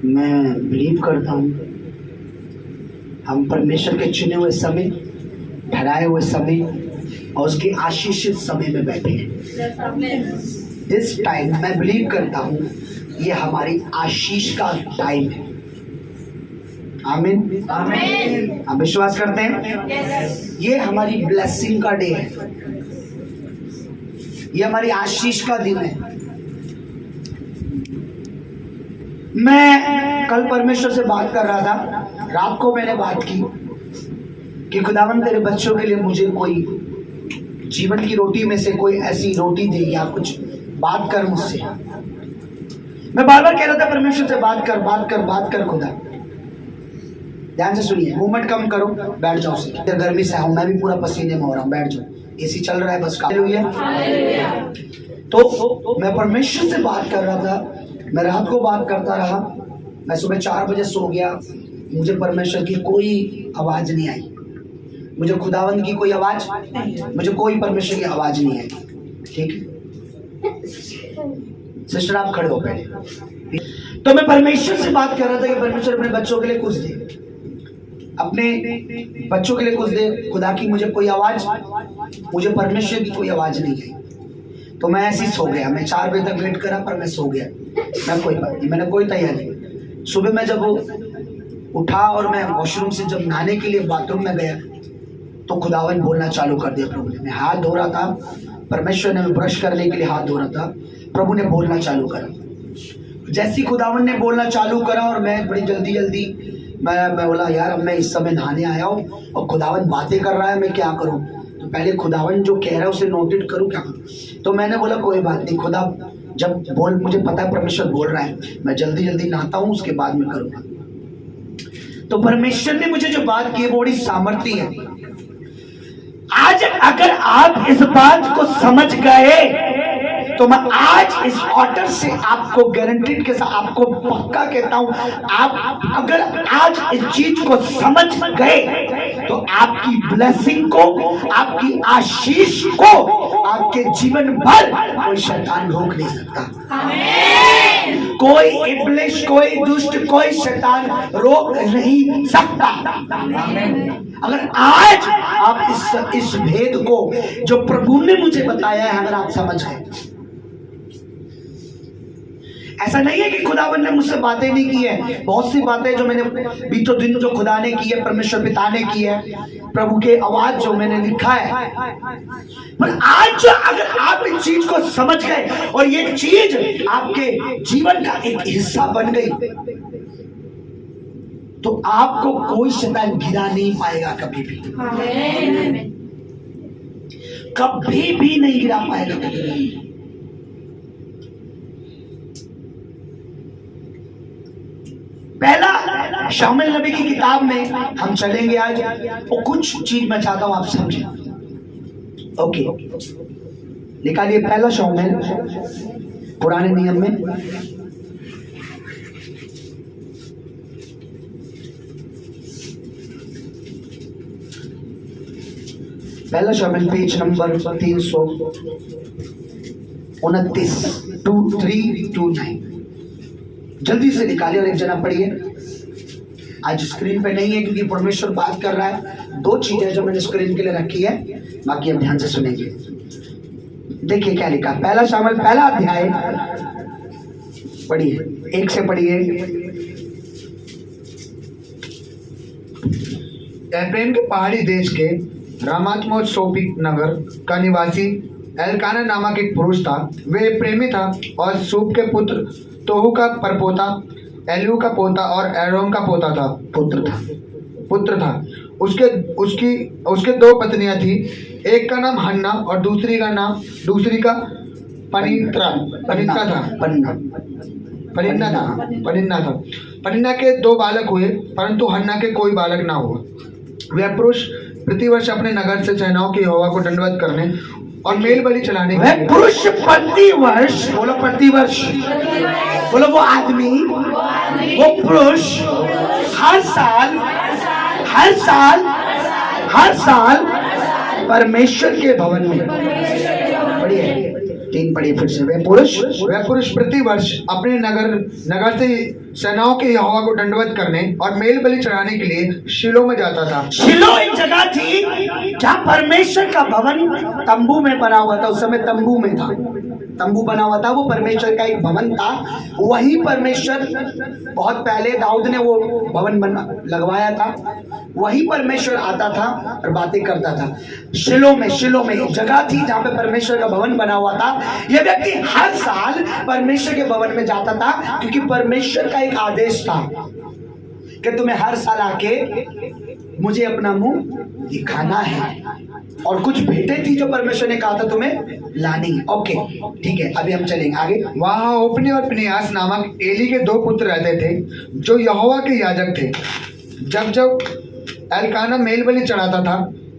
मैं बिलीव करता हूँ हम परमेश्वर के चुने हुए समय, ठहराए हुए समय और उसके आशीषित समय में बैठे हैं। इस टाइम मैं बिलीव करता हूँ ये हमारी आशीष का टाइम है। आमीन आमीन। आप विश्वास करते हैं? ये हमारी ब्लेसिंग का डे है, ये हमारी आशीष का दिन है। मैं कल परमेश्वर से बात कर रहा था, रात को मैंने बात की कि खुदावन तेरे बच्चों के लिए मुझे कोई जीवन की रोटी में से कोई ऐसी रोटी दे या कुछ बात कर मुझसे। मैं बार बार कह रहा था परमेश्वर से बात कर बात कर बात कर। खुदा ध्यान से सुनिए, मूवमेंट कम करो, बैठ जाओ। से गर्मी से हूं, मैं भी पूरा पसीने में हो रहा हूँ, बैठ जाओ, एसी चल रहा है बस। तो मैं परमेश्वर से बात कर रहा था, मैं रात को बात करता रहा, मैं सुबह 4 बजे सो गया, मुझे परमेश्वर की कोई आवाज नहीं आई, मुझे खुदावंद की कोई आवाज, मुझे कोई परमेश्वर की आवाज नहीं आई। ठीक है सिस्टर, आप खड़े हो पहले। तो मैं परमेश्वर से बात कर रहा था कि परमेश्वर अपने बच्चों के लिए कुछ दे, अपने बच्चों के लिए कुछ दे। खुदा की मुझे कोई आवाज, मुझे परमेश्वर की कोई आवाज नहीं आई। तो मैं ऐसे ही सो गया, मैं 4 बजे तक वेट करा पर मैं सो गया। मैंने कोई तैयारी। सुबह मैं जब उठा और मैं वॉशरूम से जब नहाने के लिए बाथरूम में गया तो खुदावन बोलना चालू कर दिया प्रभु ने। मैं हाथ धो रहा था, परमेश्वर ने ब्रश करने के लिए हाथ धो रहा था, प्रभु ने बोलना चालू करा। जैसी खुदावन ने बोलना चालू करा और मैं बड़ी जल्दी मैं बोला यार अब मैं इस समय नहाने आया हूँ और खुदावन बातें कर रहा है, मैं क्या करूँ? तो पहले खुदावन जो कह रहा है उसे नोटिट करूँ क्या? तो मैंने बोला कोई बात नहीं, खुदा जब बोल, मुझे पता है परमेश्वर बोल रहा है, मैं जल्दी नहाता हूँ, उसके बाद में करूँगा। तो परमेश्वर ने मुझे जो बात की वो बड़ी सामर्थ्य है। आज अगर आप इस बात को समझ गए तो मैं आज इस ऑर्डर से आपको गारंटीड के साथ आपको पक्का कहता हूं, आप अगर आज इस चीज को समझ गए तो आपकी ब्लेसिंग को, आपकी आशीष को आपके जीवन भर कोई शैतान रोक नहीं सकता। कोई इब्लिस, कोई दुष्ट, कोई शैतान रोक नहीं सकता। अगर आज आप इस भेद को जो प्रभु ने मुझे बताया है अगर आप समझ गए, ऐसा नहीं है कि खुदावन ने मुझसे बातें नहीं की है। बहुत सी बातें जो मैंने बीतों दिन जो खुदा ने की है, परमेश्वर पिता ने की है, प्रभु के आवाज जो मैंने लिखा है, पर आज जो अगर आप इस चीज को समझ गए और ये चीज आपके जीवन का एक हिस्सा बन गई तो आपको कोई शैतान गिरा नहीं पाएगा, कभी भी कभी भी नहीं गिरा पाएगा। पहला शामिल नबी की किताब में हम चलेंगे आज, और कुछ चीज मैं चाहता हूं आप समझें। ओके, निकालिए पहला शामिल पुराने नियम में, पहला शामिल पेज नंबर 329, 2329। जल्दी से निकालिए और एक जना पढ़िए। आज स्क्रीन पे नहीं है क्योंकि परमेश्वर बात कर रहा है। 2 चीजें जो मैंने स्क्रीन के लिए रखी है, बाकी अब ध्यान से सुनेंगे। देखिए क्या लिखा, पहला शामिल पहला अध्याय पढ़िए, 1 से पढ़िए। एफ्रेम के पहाड़ी देश के रामात्मोत सोपिक नगर का निवासी एलकाना नामक एक पुरुष था। वे प्रेमी था और सूप के पुत्र तोहू का परपोता, एलियू का पोता और एरोम का पोता था, पुत्र था। उसके 2 पत्नियां थी, एक का नाम हन्ना और दूसरी का पनिन्ना था। पनिन्ना के 2 बालक हुए परंतु हन्ना के कोई बालक ना हुआ। वह पुरुष प्रतिवर्ष अपने नगर से सेनाओं की यहोवा को दंडवत करने और मेल बलि चलाने के लिए, पुरुष प्रतिवर्ष, बोलो प्रतिवर्ष, बोलो वो आदमी, वो पुरुष हर साल परमेश्वर के भवन में, 3 पढ़िए फिर से। वह पुरुष प्रतिवर्ष अपने नगर से सेनाओं के यहोवा को दंडवत करने और मेल बलि चढ़ाने के लिए शिलो में जाता था। शिलो एक जगह थी जहाँ परमेश्वर का भवन तंबू में बना हुआ था। उस समय तंबू में था, तंबू बना हुआ था, वो परमेश्वर का एक भवन था। वही परमेश्वर, बहुत पहले दाऊद ने वो भवन लगवाया था, वही परमेश्वर आता था और बातें करता था। शिलो में एक जगह थी जहाँ पे परमेश्वर का भवन बना हुआ था। यह व्यक्ति हर साल परमेश्वर के भवन में जाता था, क्योंकि परमेश्वर का एक आदेश था कि तुम्हें हर साल आके मुझे अपना मुंह दिखाना है, और कुछ भेंटें थी जो परमेश्वर ने कहा था तुम्हें लानी। ओके ठीक है, अभी हम चलेंगे आगे। वहाँ ओपनी और फिनेहास नामक एली के 2 पुत्र रहते थे जो यहोवा के याजक थे। जब एलकाना मेल बलि चढ़ाता था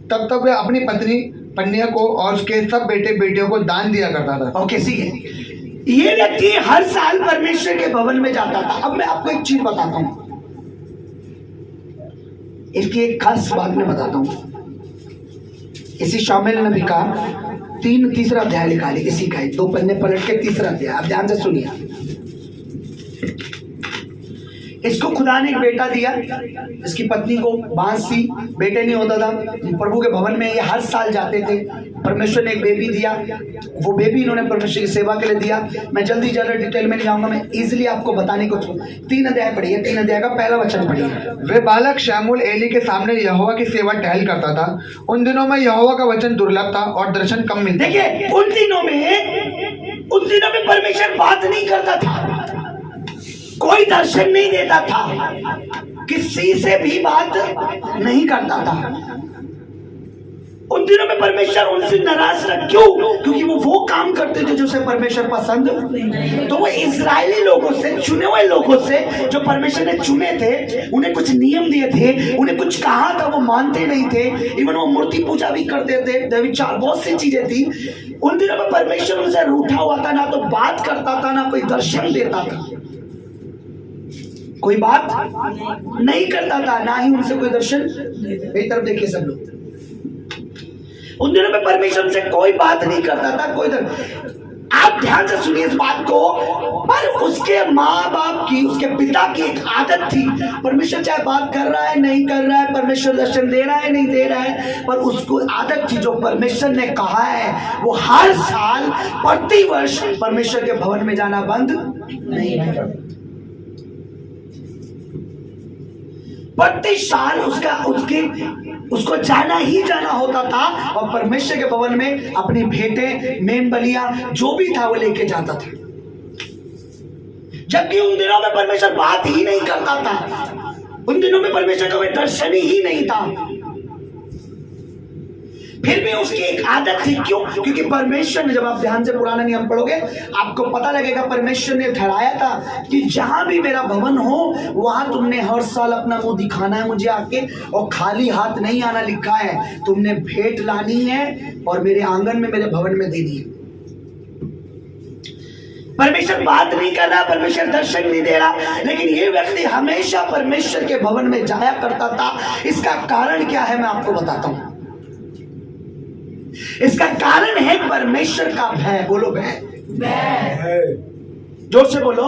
तब वह अपनी पत्नी पन्निया को और उसके सब बेटे बेटियों को दान दिया करता था। ओके ठीक है, ये व्यक्ति हर साल परमेश्वर के भवन में जाता था। अब मैं आपको एक चीज बताता हूँ, इसकी एक खास बात मैं बताता हूँ। इसी शामिल नबी का 3 अध्याय लिखा है, इसी का 2 पन्ने पलट के 3 अध्याय। आप ध्यान से सुनिए। इसको खुदा ने एक बेटा दिया, इसकी पत्नी को बांस थी, बेटे नहीं होता था। प्रभु के भवन में ये हर साल जाते थे। परमेश्वर ने एक बेबी दिया, वो बेबी इन्होंने परमेश्वर की सेवा के लिए दिया। मैं जल्दी ज़्यादा डिटेल में नहीं जाऊंगा, मैं इजीली आपको बताने को 3 अध्याय पढ़िए, 3 अध्याय का पहला वचन पढ़िए। वे बालक शमूएल एली के सामने यहोवा की सेवा टहल करता था। उन दिनों में यहोवा का वचन दुर्लभ था और दर्शन कम मिलते। देखिए उन दिनों में परमेश्वर बात नहीं करता था, कोई दर्शन नहीं देता था, किसी से भी बात नहीं करता था। उन दिनों में परमेश्वर उनसे नाराज था। क्यों? क्योंकि वो काम करते थे जो से परमेश्वर पसंद नहीं। तो वो इजरायली लोगों से, चुने हुए लोगों से जो परमेश्वर ने चुने थे, उन्हें कुछ नियम दिए थे, उन्हें कुछ कहा था, वो मानते नहीं थे। इवन वो मूर्ति पूजा भी करते थे, दैविचार, बहुत सी चीजें थी। उन दिनों में परमेश्वर उनसे रूठा हुआ था, ना तो बात करता था, ना कोई दर्शन देता था, कोई बात नहीं करता था, ना ही उनसे कोई दर्शन। मेरी तरफ देखिए सब लोग, उन दिनों में परमेश्वर से कोई बात नहीं करता था, कोई आप ध्यान से सुनिए इस बात को। पर उसके माँ बाप की, उसके पिता की एक आदत थी, परमेश्वर चाहे बात कर रहा है नहीं कर रहा है, परमेश्वर दर्शन दे रहा है नहीं दे रहा है, पर उसको आदत थी जो परमेश्वर ने कहा है वो हर साल प्रति वर्ष परमेश्वर के भवन में जाना बंद नहीं करता। प्रति साल उसको जाना ही जाना होता था, और परमेश्वर के भवन में अपनी भेंटें, मेमबलियां जो भी था वो लेके जाता था। जबकि उन दिनों में परमेश्वर बात ही नहीं करता था, उन दिनों में परमेश्वर का कोई दर्शन ही नहीं था। फिर भी उसकी एक आदत थी। क्यों? क्योंकि परमेश्वर ने, जब आप ध्यान से पुराना नियम पढ़ोगे आपको पता लगेगा, परमेश्वर ने ठहराया था कि जहां भी मेरा भवन हो वहां तुमने हर साल अपना मुंह दिखाना है मुझे आके, और खाली हाथ नहीं आना लिखा है। तुमने भेंट लानी है और मेरे आंगन में, मेरे भवन में देनी है। परमेश्वर बात नहीं कर रहा, परमेश्वर दर्शन नहीं दे रहा, लेकिन ये व्यक्ति हमेशा परमेश्वर के भवन में जाया करता था। इसका कारण क्या है मैं आपको बताता हूं। इसका कारण है परमेश्वर का भय। बोलो भय, जोर से बोलो।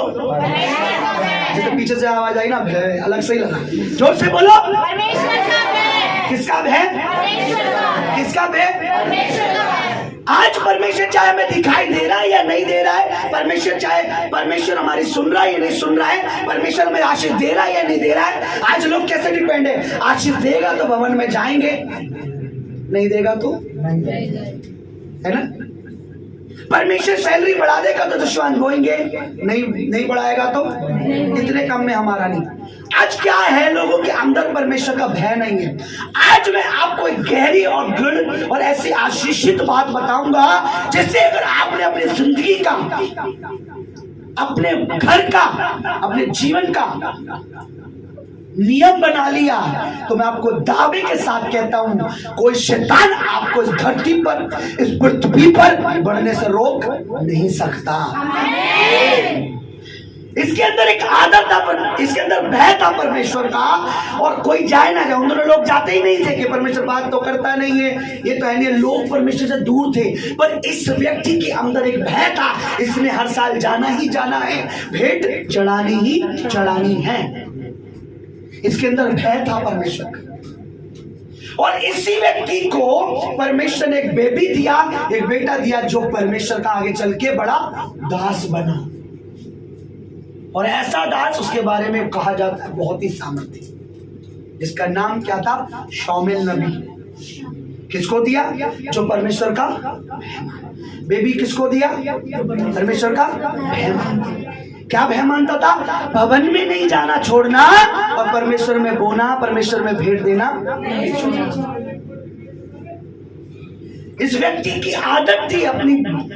जैसे पीछे से आवाज आई ना, भय अलग से ही लगा। जोर से बोलो, परमेश्वर का भय। किसका भय? किसका भय? आज परमेश्वर चाहे हमें दिखाई दे रहा है या नहीं दे रहा है, परमेश्वर हमारी सुन रहा है या नहीं सुन रहा है, परमेश्वर हमें आशीष दे रहा है या नहीं दे रहा है। आज लोग कैसे डिपेंड है, आशीष देगा तो भवन में जाएंगे, नहीं देगा तो है ना। परमेश्वर सैलरी बढ़ा देगा तो दुश्मन बोएंगे, नहीं बढ़ाएगा तो इतने कम में हमारा नहीं। आज क्या है, लोगों के अंदर परमेश्वर का भय नहीं है। आज मैं आपको एक गहरी और दृढ़ और ऐसी आशीषित बात बताऊंगा, जिससे अगर आपने अपनी जिंदगी का, अपने घर का, अपने जीवन का नियम बना लिया, तो मैं आपको दावे के साथ कहता हूं, कोई शैतान आपको इस धरती पर, इस पृथ्वी पर बढ़ने से रोक नहीं सकता। इसके अंदर एक आदर था, इसके अंदर भय था परमेश्वर का। और कोई जाए ना जाए, उन दोनों लोग जाते ही नहीं थे कि परमेश्वर बात तो करता नहीं है, ये तो है नहीं, लोग परमेश्वर से दूर थे। पर इस व्यक्ति के अंदर एक भय था, इसने हर साल जाना ही जाना है, भेंट चढ़ानी ही चढ़ानी है। इसके अंदर भय था परमेश्वर का। और इसी व्यक्ति को परमेश्वर ने एक बेबी दिया, एक बेटा दिया, जो परमेश्वर का आगे चल के बड़ा दास बना। और ऐसा दास, उसके बारे में कहा जाता है बहुत ही सामर्थ्य, जिसका नाम क्या था? शौमेल नबी। किसको दिया? जो परमेश्वर का बेबी। किसको दिया? परमेश्वर का भय। क्या भय मानता था? भवन में नहीं जाना छोड़ना, और परमेश्वर में बोना, परमेश्वर में भेंट देना नहीं छोड़ना। इस व्यक्ति की आदत थी अपनी,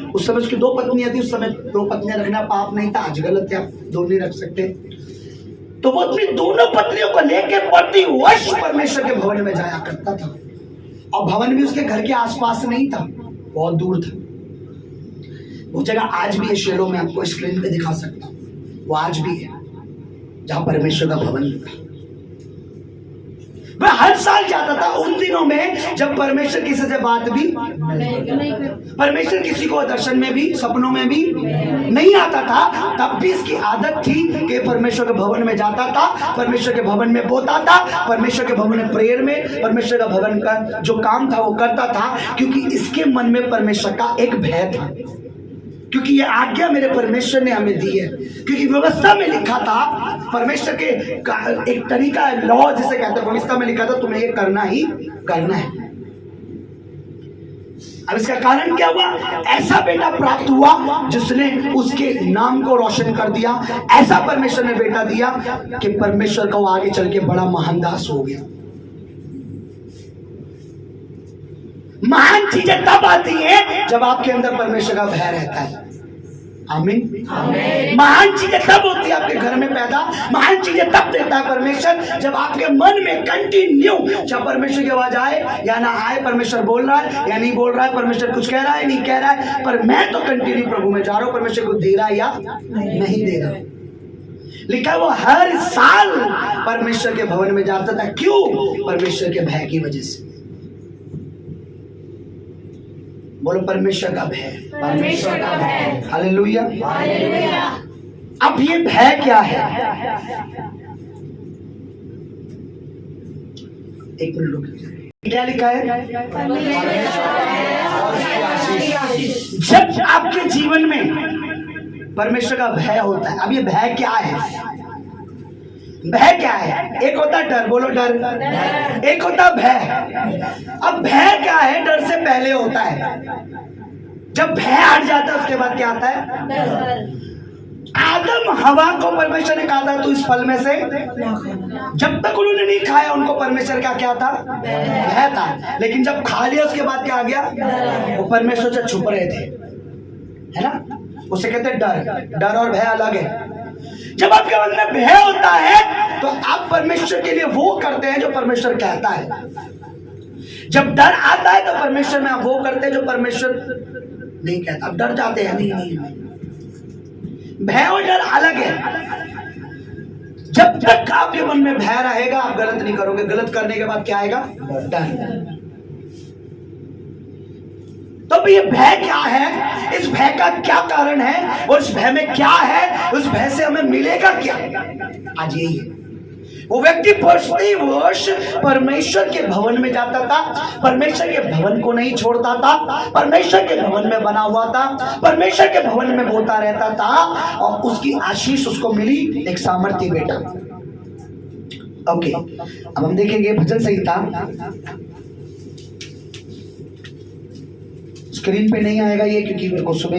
उस समय उसकी 2 पत्नियां थी, उस समय 2 पत्नियां रखना पाप नहीं था, आज गलत है, आप 2 नहीं रख सकते। तो वो अपनी दोनों पत्नियों को लेकर प्रति वर्ष परमेश्वर के भवन में जाया करता था। और भवन भी उसके घर के आसपास नहीं था, बहुत दूर था। वो जगह आज भी है, शेलो में आपको स्क्रीन पे दिखा सकता हूँ, वो आज भी है जहां परमेश्वर का भवन था। मैं हर साल जाता था उन दिनों में जब परमेश्वर किसी से बात भी, परमेश्वर किसी को दर्शन में भी, सपनों में भी नहीं आता था, तब भी इसकी आदत थी कि परमेश्वर के भवन में जाता था, परमेश्वर के भवन में बोता था, परमेश्वर के भवन में प्रेयर में, परमेश्वर का भवन का जो काम था वो करता था, क्योंकि इसके मन में परमेश्वर का एक भय था। क्योंकि ये आज्ञा मेरे परमेश्वर ने हमें दी है, क्योंकि व्यवस्था में लिखा था, परमेश्वर के एक तरीका है, लॉ जिसे कहते हैं, व्यवस्था में लिखा था तुम्हें ये करना ही करना है। अब इसका कारण क्या हुआ? ऐसा बेटा प्राप्त हुआ जिसने उसके नाम को रोशन कर दिया। ऐसा परमेश्वर ने बेटा दिया कि परमेश्वर का वो आगे चल के बड़ा महान दास हो गया। महान चीजें तब आती हैं जब आपके अंदर परमेश्वर का भय रहता है। आमीन। महान चीजें तब होती है आपके घर में पैदा, महान चीजें तब देता है परमेश्वर जब आपके मन में कंटिन्यू, जब परमेश्वर की आवाज आए या ना आए, परमेश्वर बोल रहा है या नहीं बोल रहा है, परमेश्वर कुछ कह रहा है नहीं कह रहा है, पर मैं तो कंटिन्यू प्रभु में जा रहा हूं, परमेश्वर को दे रहा है या नहीं दे रहा। लिखा वो हर साल परमेश्वर के भवन में जाता था। क्यों? परमेश्वर के भय की वजह से। बोलो परमेश्वर का भय। परमेश्वर का भय। हालेलुया। हालेलुया। अब ये भय क्या है? एक मिनट रुकिए, क्या लिखा है? जब आपके जीवन में परमेश्वर का भय होता है। अब ये भय क्या है? भय क्या है? एक होता डर, बोलो डर, एक होता भय। अब भय क्या है? डर से पहले होता है। जब भय हट जाता है उसके बाद क्या आता है? आदम हवा को परमेश्वर ने कहा था तू इस फल में से, जब तक उन्होंने नहीं खाया उनको परमेश्वर का क्या था? भय था। लेकिन जब खा लिया उसके बाद क्या आ गया? वो परमेश्वर से छुप रहे थे, है ना? उसे कहते हैं डर। डर और भय अलग है। जब आपके मन में भय होता है तो आप परमेश्वर के लिए वो करते हैं जो परमेश्वर कहता है। जब डर आता है तो परमेश्वर में आप वो करते हैं जो परमेश्वर नहीं कहता। आप डर जाते हैं, नहीं। भय और डर अलग है। जब तक आपके मन में भय रहेगा आप गलत नहीं करोगे। गलत करने के बाद क्या आएगा? डर। तो ये भय क्या है? इस भय का क्या कारण है? और इस भय में क्या है? उस भय से हमें मिलेगा क्या? आज यही है। वो व्यक्ति प्रति वर्ष परमेश्वर के भवन में जाता था, परमेश्वर के भवन को नहीं छोड़ता था, परमेश्वर के भवन में बना हुआ था, परमेश्वर के भवन में बोलता रहता था, और उसकी आशीष उसको मिली, एक सामर्थ्य बेटा। ओके, अब हम देखेंगे भजन संहिता। स्क्रीन पे नहीं आएगा ये, क्योंकि मेरे को सुबह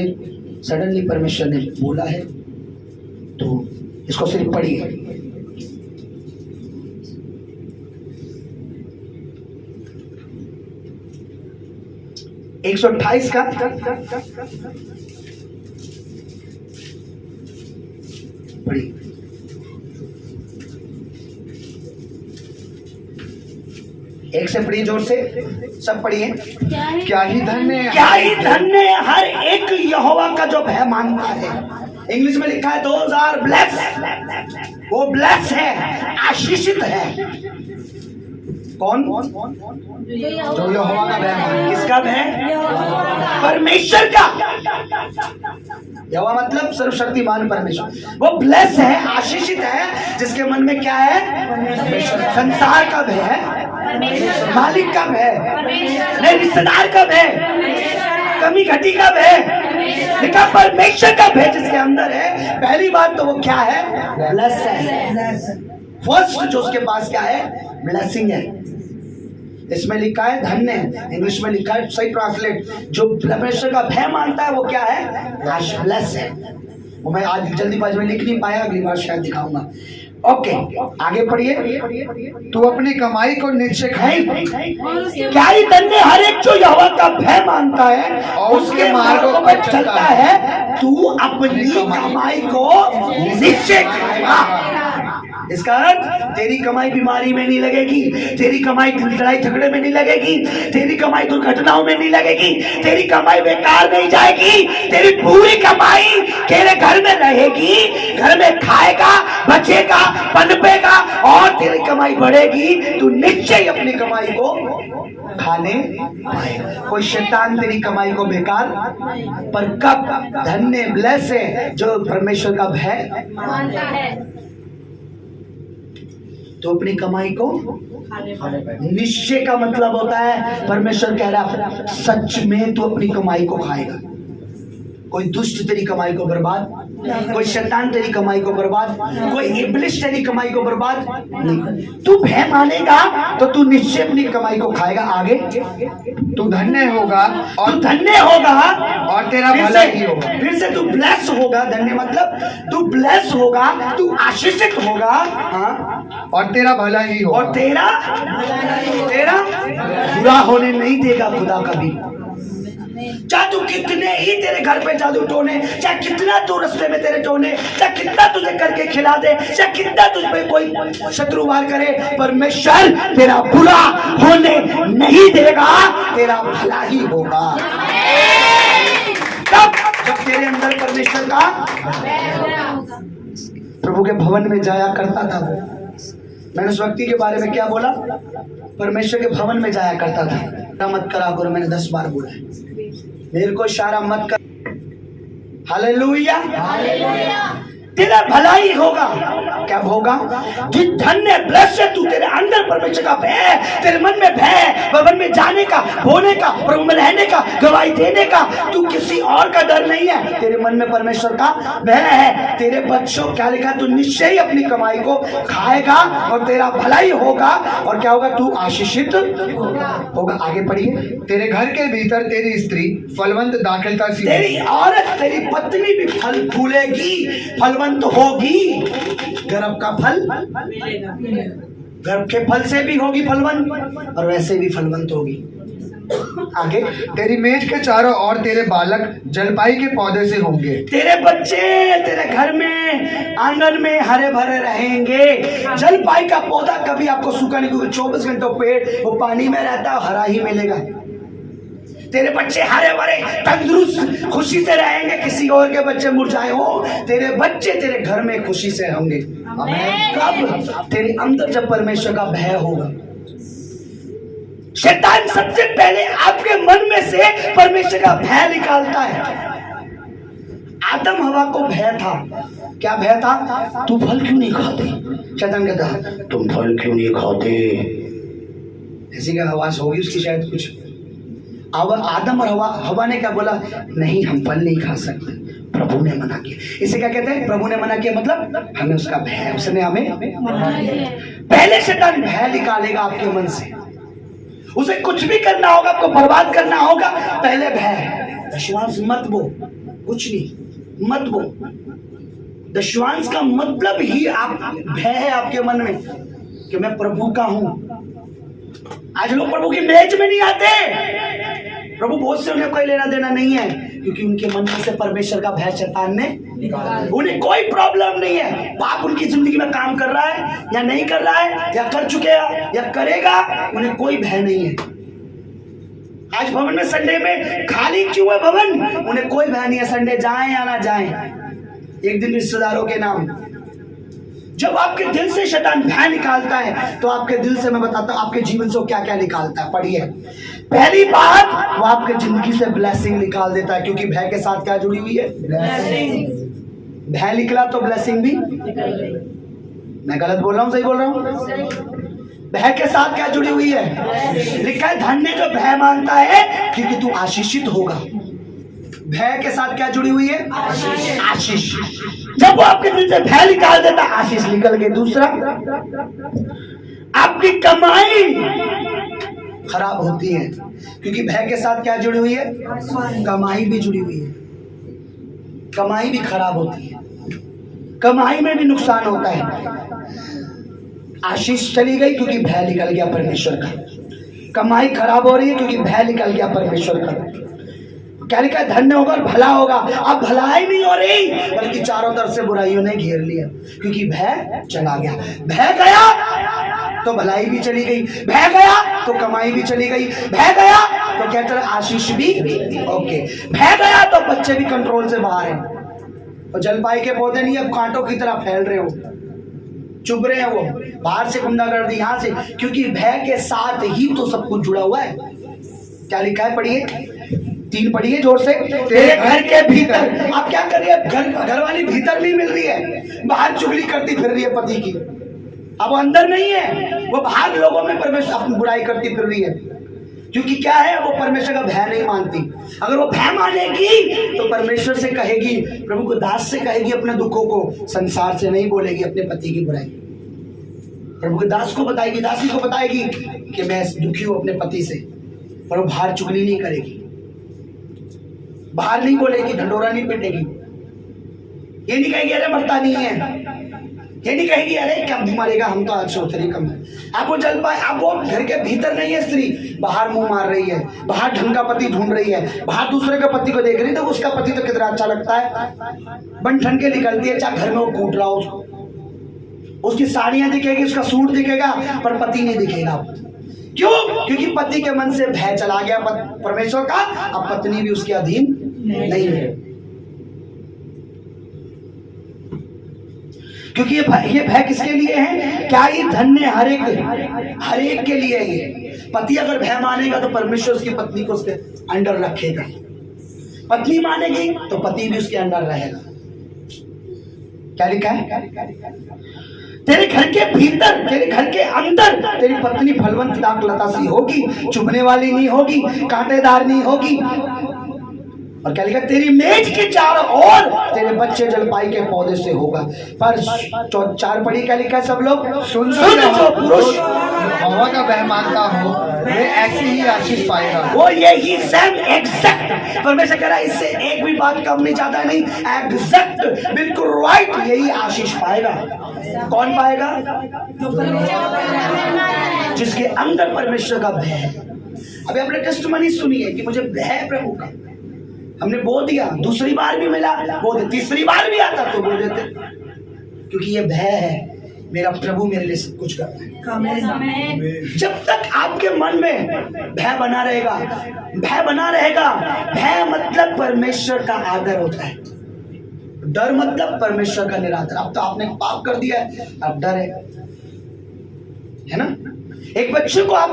सडनली परमेश्वर ने बोला है, तो इसको सिर्फ पढ़िए। 128 का पढ़िए। एक से पढ़िए, जोर से सब पढ़िए। क्या ही धन्य क्या ही धन्य हर एक यहोवा का जो भय मानता है। इंग्लिश में लिखा है दोज आर ब्लेस्ड, वो ब्लेस है, आशीषित है। कौन? जो यहोवा का भय माने। किसका भय? परमेश्वर का। यहोवा मतलब सर्वशक्तिमान परमेश्वर। वो ब्लेस है, आशीषित है, जिसके मन में क्या है? संसार का भय है, मालिक का भय नहीं, रिश्तेदार का भय, कमी घटी का भय, लिखा परमेश्वर का भय जिसके अंदर है। पहली बात तो वो क्या है? ब्लेस है। फर्स्ट जो उसके पास क्या है? ब्लेसिंग है। इसमें लिखा है धन्य है, इंग्लिश में लिखा है, सही ट्रांसलेट, जो परमेश्वर का भय मानता है वो क्या है? ब्लेस है। वो मैं आज जल्दीबाजी में लिख नहीं पाया, अगली बार शायद दिखाऊंगा। ओके, आगे पढ़िए। तू अपनी कमाई को निश्चय खाए। क्या ही धन्य हर एक जो यहोवा का भय मानता है और उसके मार्गों पर चलता है। तू अपनी कमाई को निश्चय खाएगा। इसका अर्थ तेरी कमाई बीमारी में नहीं लगेगी, तेरी कमाई लड़ाई झगड़े में नहीं लगेगी, तेरी कमाई दुर्घटनाओं में नहीं लगेगी, तेरी कमाई बेकार नहीं जाएगी। तेरी पूरी कमाई तेरे घर में रहेगी, घर में खाएगा, बचेगा, पनपेगा और तेरी कमाई बढ़ेगी। तू निश्चय अपनी कमाई को खाने पाएगा। कोई शैतान तेरी कमाई को बेकार, पर कब? धन्य ब्लेस है जो परमेश्वर का भय मानता है। तो अपनी कमाई को निश्चय का मतलब होता है परमेश्वर कह रहा सच में तू अपनी कमाई को खाएगा। कोई दुष्ट तेरी कमाई को बर्बाद, कोई शैतान तेरी कमाई को बर्बाद, कोई इब्लिस तेरी कमाई को बर्बाद नहीं। तू भय मानेगा तो तू निश्चय अपनी कमाई को खाएगा। आगे तू धन्य होगा और तू धन्य होगा और तेरा भला ही होगा। फिर से तू ब्लेस होगा। धन्य मतलब तू ब्लेस होगा, तू आशीषित होगा। हाँ, और तेरा भला ही होगा। और तेरा बुरा होने नहीं देगा खुदा कभी। चाहे तू कितने ही तेरे घर पे जादू टोने, चाहे कितना तू रास्ते में तेरे टोने, चाहे कितना तुझे करके खिला दे, चाहे कितना तुझ पे कोई शत्रु वार करे, परमेश्वर तेरा बुरा होने नहीं देगा, तेरा भला ही होगा। तब जब तेरे अंदर परमेश्वर का प्रभु के भवन में जाया करता था। वो मैंने उस व्यक्ति के बारे में क्या बोला? परमेश्वर के भवन में जाया करता था। मत करा करो, मैंने 10 बार बोला है, मेरे को इशारा मत कर। हालेलुया, तेरा भला ही होगा। क्या होगा? कि धन्य ब्लेस है तू, तेरे अंदर परमेश्वर का भय, तेरे मन में भय, भवन में जाने का, होने का, प्रभु में रहने का, गवाही देने का। तू किसी और का डर नहीं है, तेरे मन में परमेश्वर का भय है। तेरे बच्चों क्या लिखा? तू निश्चय ही अपनी कमाई को खाएगा और तेरा भला ही होगा। और क्या होगा? तू आशीषित होगा। आगे पढ़िए। तेरे घर के भीतर तेरी स्त्री फलवंत दाखिलता सी, तेरी औरत, तेरी पत्नी भी फल फूलेगी, फलवंत होगी। गर्भ का फल, गर्भ के फल से भी होगी फलवंत और वैसे भी फलवंत होगी। आगे। तेरी मेज के चारों ओर तेरे बालक जलपाई के पौधे से होंगे। तेरे बच्चे तेरे घर में आंगन में हरे भरे रहेंगे। जलपाई का पौधा कभी आपको सूखा नहीं, क्योंकि 24 घंटों पेड़ वो पानी में रहता है, हरा ही मिलेगा। तेरे बच्चे हरे भरे तंदुरुस्त खुशी से रहेंगे। किसी और के बच्चे मुरझाए हो, तेरे बच्चे तेरे घर में खुशी से होंगे। कब? तेरे अंदर जब परमेश्वर का भय होगा। शैतान सबसे पहले आपके मन में से परमेश्वर का भय निकालता है। आदम हवा को भय था। क्या भय था? तू फल क्यों नहीं खाते? शैतान कहता तुम फल क्यों नहीं खाते? ऐसी क्या आवाज होगी उसकी शायद कुछ। अब आदम और हवा ने क्या बोला? नहीं, हम फल नहीं खा सकते, प्रभु ने मना किया। इसे क्या कहते हैं? प्रभु ने मना किया मतलब हमें उसका भय, उसने हमें मना किया। पहले शैतान भय निकालेगा आपके मन से। उसे कुछ भी करना होगा, आपको बर्बाद करना होगा, पहले भय। विश्वास मत बो, कुछ नहीं मत बो। विश्वास का मतलब ही आप भय है आपके मन में कि मैं प्रभु का हूं। आज लोग प्रभु की मेज में नहीं आते। प्रभु बहुत से, उन्हें कोई लेना देना नहीं है, क्योंकि उनके मन में से परमेश्वर का भय शैतान ने निकाला। उन्हें कोई प्रॉब्लम नहीं है पाप उनकी जिंदगी में काम कर रहा है या नहीं कर रहा है, या कर चुके या करेगा, उन्हें कोई भय नहीं है। आज भवन में संडे में खाली क्यों है भवन? उन्हें कोई भय नहीं है, संडे जाएं या ना जाएं। एक दिन रिश्तेदारों के नाम। जब आपके दिल से शैतान भय निकालता है तो आपके दिल से, मैं बताता हूं आपके जीवन से क्या क्या निकालता है। पढ़िए, पहली बात वो आपके जिंदगी से ब्लेसिंग निकाल देता है, क्योंकि भय के साथ क्या जुड़ी हुई है? भय निकला तो ब्लेसिंग भी। मैं गलत बोल रहा हूँ, सही बोल रहा हूँ? भय के साथ क्या जुड़ी हुई है? लिखा है धन्य जो भय मानता है क्योंकि तू आशीषित होगा। भय के साथ क्या जुड़ी हुई है? आशीष। जब वो आपके दिल से भय निकाल देता, आशीष निकल गई। दूसरा, आपकी कमाई खराब होती है, क्योंकि भय के साथ क्या जुड़ी हुई है? कमाई भी जुड़ी हुई है। कमाई भी खराब होती है, कमाई में भी नुकसान होता है। आशीष चली गई क्योंकि भय निकल गया परमेश्वर का। कमाई खराब हो रही है क्योंकि भय निकल गया परमेश्वर का। क्या लिखा है? धन्य होगा और भला होगा। अब भलाई नहीं हो रही, बल्कि चारों तरफ से बुराइयों ने घेर लिया, क्योंकि भय चला गया। भय गया तो भलाई भी चली गई, भय गया तो कमाई भी चली गई, भय गया तो क्या चला? आशीष भी। ओके, भय गया तो बच्चे भी कंट्रोल से बाहर हैं, और जलपाई के पौधे नहीं अब कांटों की तरह फैल रहे हो, चुभ रहे हैं, वो बाहर से गुंडागर्दी यहाँ से, क्योंकि भय के साथ ही तो सब कुछ जुड़ा हुआ है। क्या लिखा है? पढ़िए, 3 पढ़िए जोर से। तेरे घर के भीतर। आप क्या कर रही है? घर वाली भीतर नहीं मिल रही है, बाहर चुगली करती फिर रही है पति की। अब वो अंदर नहीं है, वो बाहर लोगों में परमेश्वर अपनी बुराई करती फिर रही है, क्योंकि क्या है? वो परमेश्वर का भय नहीं मानती। अगर वो भय मानेगी तो परमेश्वर से कहेगी, प्रभु को दास से कहेगी अपने दुखों को, संसार से नहीं बोलेगी अपने पति की बुराई। प्रभु के दास को बताएगी, दासी को बताएगी कि मैं दुखी हूं अपने पति से, पर वो बाहर चुगली नहीं करेगी, बाहर नहीं बोलेगी, ढंडोरा नहीं पीटेगी। ये नहीं कहेगी अरे मरता नहीं है, ये नहीं कहेगी अरे क्या मरेगा, हम तो आज सोच रही कम है। अब वो जल पाए, अब वो घर के भीतर नहीं है स्त्री, बाहर मुंह मार रही है, बाहर ढंग का पति ढूंढ रही है, बाहर दूसरे का पति को देख रही है, तो उसका पति तो कितना अच्छा लगता है, बन ठन के निकलती है, चाहे घर में वो कूट रहा हो, उसकी साड़ियां दिखेगी, उसका सूट दिखेगा, पर पति नहीं दिखेगा। क्यों? क्योंकि पति के मन से भय चला गया परमेश्वर का, अब पत्नी भी उसके अधीन नहीं है। क्योंकि ये भय किसके लिए है? क्या ये धन्य हर एक के लिए है। ये पति अगर भय मानेगा तो परमेश्वर उसकी पत्नी को उसके अंडर रखेगा, पत्नी मानेगी तो पति भी उसके अंडर रहेगा। क्या लिखा है? तेरे घर के भीतर, तेरे घर के अंदर तेरी पत्नी फलवंत दाखलता सी होगी, चुभने वाली नहीं होगी, कांटेदार नहीं होगी। और क्या लिखा? तेरी मेज के चारों ओर तेरे बच्चे जलपाई के पौधे से होगा। पर 4 पढ़ी, क्या लिखा है सब लोग? सुन जो पुरुष यहोवा का भय मानता हो वे ऐसी ही आशीष पाएगा। वो यही सेम एग्जैक्ट परमेश्वर कह रहा है, इससे एक भी बात कम नहीं, ज्यादा नहीं, एग्जैक्ट बिल्कुल राइट, यही आशीष पाएगा। कौन पाएगा? जिसके अंदर परमेश्वर का भय है। अभी आपने टेस्टमनी सुनी है कि मुझे भय है प्रभु का, हमने बोल दिया, दूसरी बार भी मिला बोल दे, तीसरी बार भी आता तो बोल देते, क्योंकि ये भय है, मेरा प्रभु मेरे लिए सब कुछ कर रहा है। जब तक आपके मन में भय बना रहेगा, भय बना रहेगा, भय मतलब परमेश्वर का आदर होता है, डर मतलब परमेश्वर का निरादर। अब तो आपने पाप कर दिया है, अब डर है ना? एक बच्चे को आप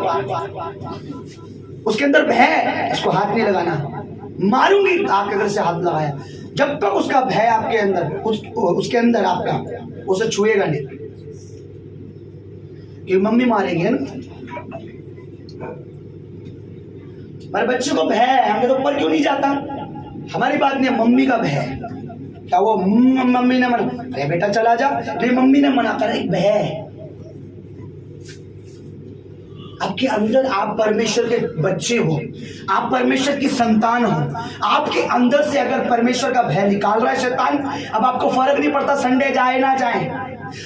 उसके अंदर भय है, इसको हाथ नहीं लगाना, मारूंगी, आपके घर से हाथ लगाया, जब तक उसका भय आपके अंदर उसके अंदर आपका उसे छुएगा नहीं, कि मम्मी मारेगी, है ना? हमारे बच्चे को भय है, हमके तो ऊपर क्यों नहीं जाता? हमारी बात नहीं, मम्मी का भय है। क्या वो मम्मी ने मना, अरे बेटा चला जा, अरे मम्मी ने मना कर, एक भय है आपके अंदर। आप परमेश्वर के बच्चे हो, आप परमेश्वर की संतान हो, आपके अंदर से अगर परमेश्वर का भय निकाल रहा है शैतान, अब आपको फर्क नहीं पड़ता संडे जाए ना जाए,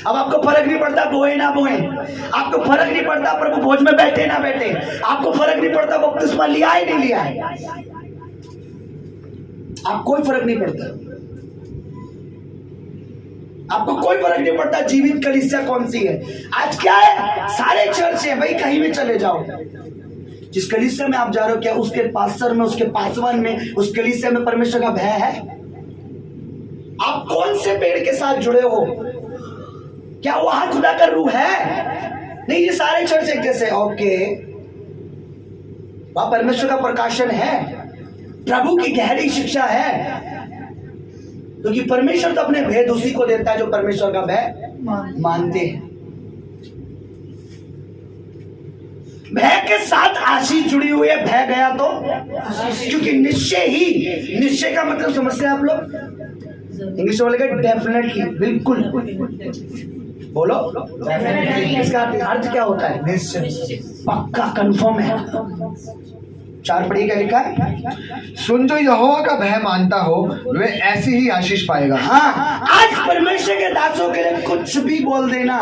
अब आपको फर्क नहीं पड़ता बोए ना बोए, आपको फर्क नहीं पड़ता प्रभु भोज में बैठे ना बैठे, आपको फर्क नहीं पड़ता बपतिस्मा लिया है नहीं लिया है, आप कोई फर्क नहीं पड़ता, आपको कोई फर्क नहीं पड़ता जीवित कलीसिया कौन सी है। आज क्या है, सारे चर्च है भाई, कहीं भी चले जाओ, जिस कलीसिया में आप जा रहे हो, क्या उसके पास्टर में, उसके पासवान में, उस कलीसिया में परमेश्वर का भय है? आप कौन से पेड़ के साथ जुड़े हो? क्या वहां खुदा का रूह है? नहीं, ये सारे चर्च एक जैसे। ओके, वहां परमेश्वर का प्रकाशन है, प्रभु की गहरी शिक्षा है, क्योंकि परमेश्वर तो अपने भेद उसी को देता है जो परमेश्वर का भय मानते हैं। भय के साथ आशीष जुड़ी हुई है। भय गया तो क्योंकि निश्चय का मतलब समझते हैं आप लोग? इंग्लिश में बोलेगा डेफिनेटली, बिल्कुल। बोलो, इसका अर्थ क्या होता है? निश्चय, पक्का, कंफर्म है। 4 पढ़िए, क्या लिखा है? सुन जो यहोवा का भय मानता हो वे ऐसी ही आशीष पाएगा। हाँ, आज परमेश्वर के दासों के लिए कुछ भी बोल देना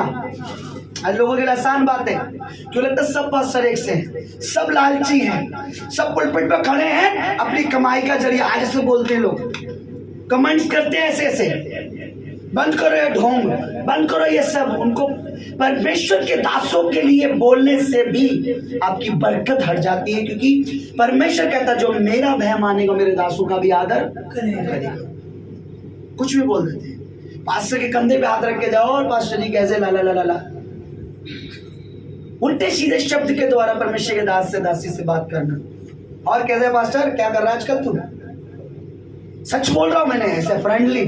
आज लोगों के लिए आसान बात है। क्यों लगता है सब पास्टर एक से हैं, सब लालची हैं, सब पुलपिट पर खड़े हैं, अपनी कमाई का जरिया आज से बोलते हैं। लोग कमेंट्स करते हैं ऐसे, बंद करो ये ढोंग, बंद करो ये सब। उनको परमेश्वर के दासों के लिए बोलने से भी आपकी बरकत हट जाती है, क्योंकि परमेश्वर कहता जो मेरा भय मानेगा मेरे दासों का भी आदर करेगा। कुछ भी बोल देते हैं। पास्टर के कंधे पे हाथ रख के जाओ और पास्टर जी कैसे ला ला ला ला ला, उल्टे सीधे शब्द के द्वारा परमेश्वर के दास से दासी से बात करना। और कैसे पास्टर क्या कर रहा है आजकल तू? सच बोल रहा हूं मैंने, ऐसे फ्रेंडली।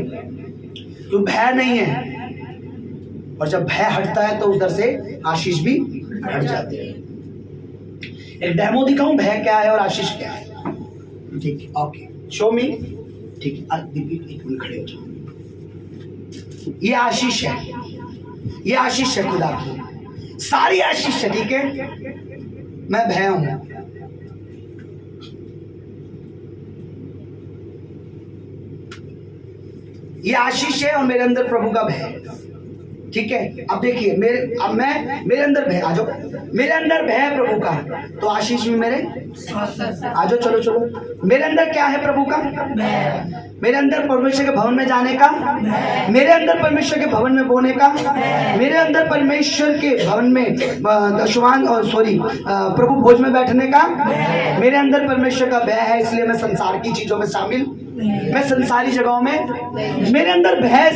तू भय नहीं है, और जब भय हटता है तो उधर से आशीष भी हट जाती है। एक डेमो दिखाऊं भय क्या है और आशीष क्या है? ठीक है, ओके, शो मी। ठीक है, एक मिनट खड़े हो जाओ। ये आशीष है, ये आशीष है खुदा की, सारी आशीष है। ठीक है, मैं भय हूं। ये आशीष है और मेरे अंदर प्रभु का भय। ठीक है, अब देखिए मेरे अंदर भय, आ जाओ, मेरे अंदर भय है प्रभु का, तो आशीष भी मेरे आ जाओ। चलो चलो, मेरे अंदर क्या है प्रभु का? मेरे अंदर परमेश्वर के भवन में जाने का, मेरे अंदर परमेश्वर के भवन में बोने का, मेरे अंदर परमेश्वर के भवन में दशवान और प्रभु भोज में बैठने का, मेरे अंदर परमेश्वर का भय है, इसलिए मैं संसार की चीजों में शामिल, मैं संसारी जगहों में, मेरे अंदर भय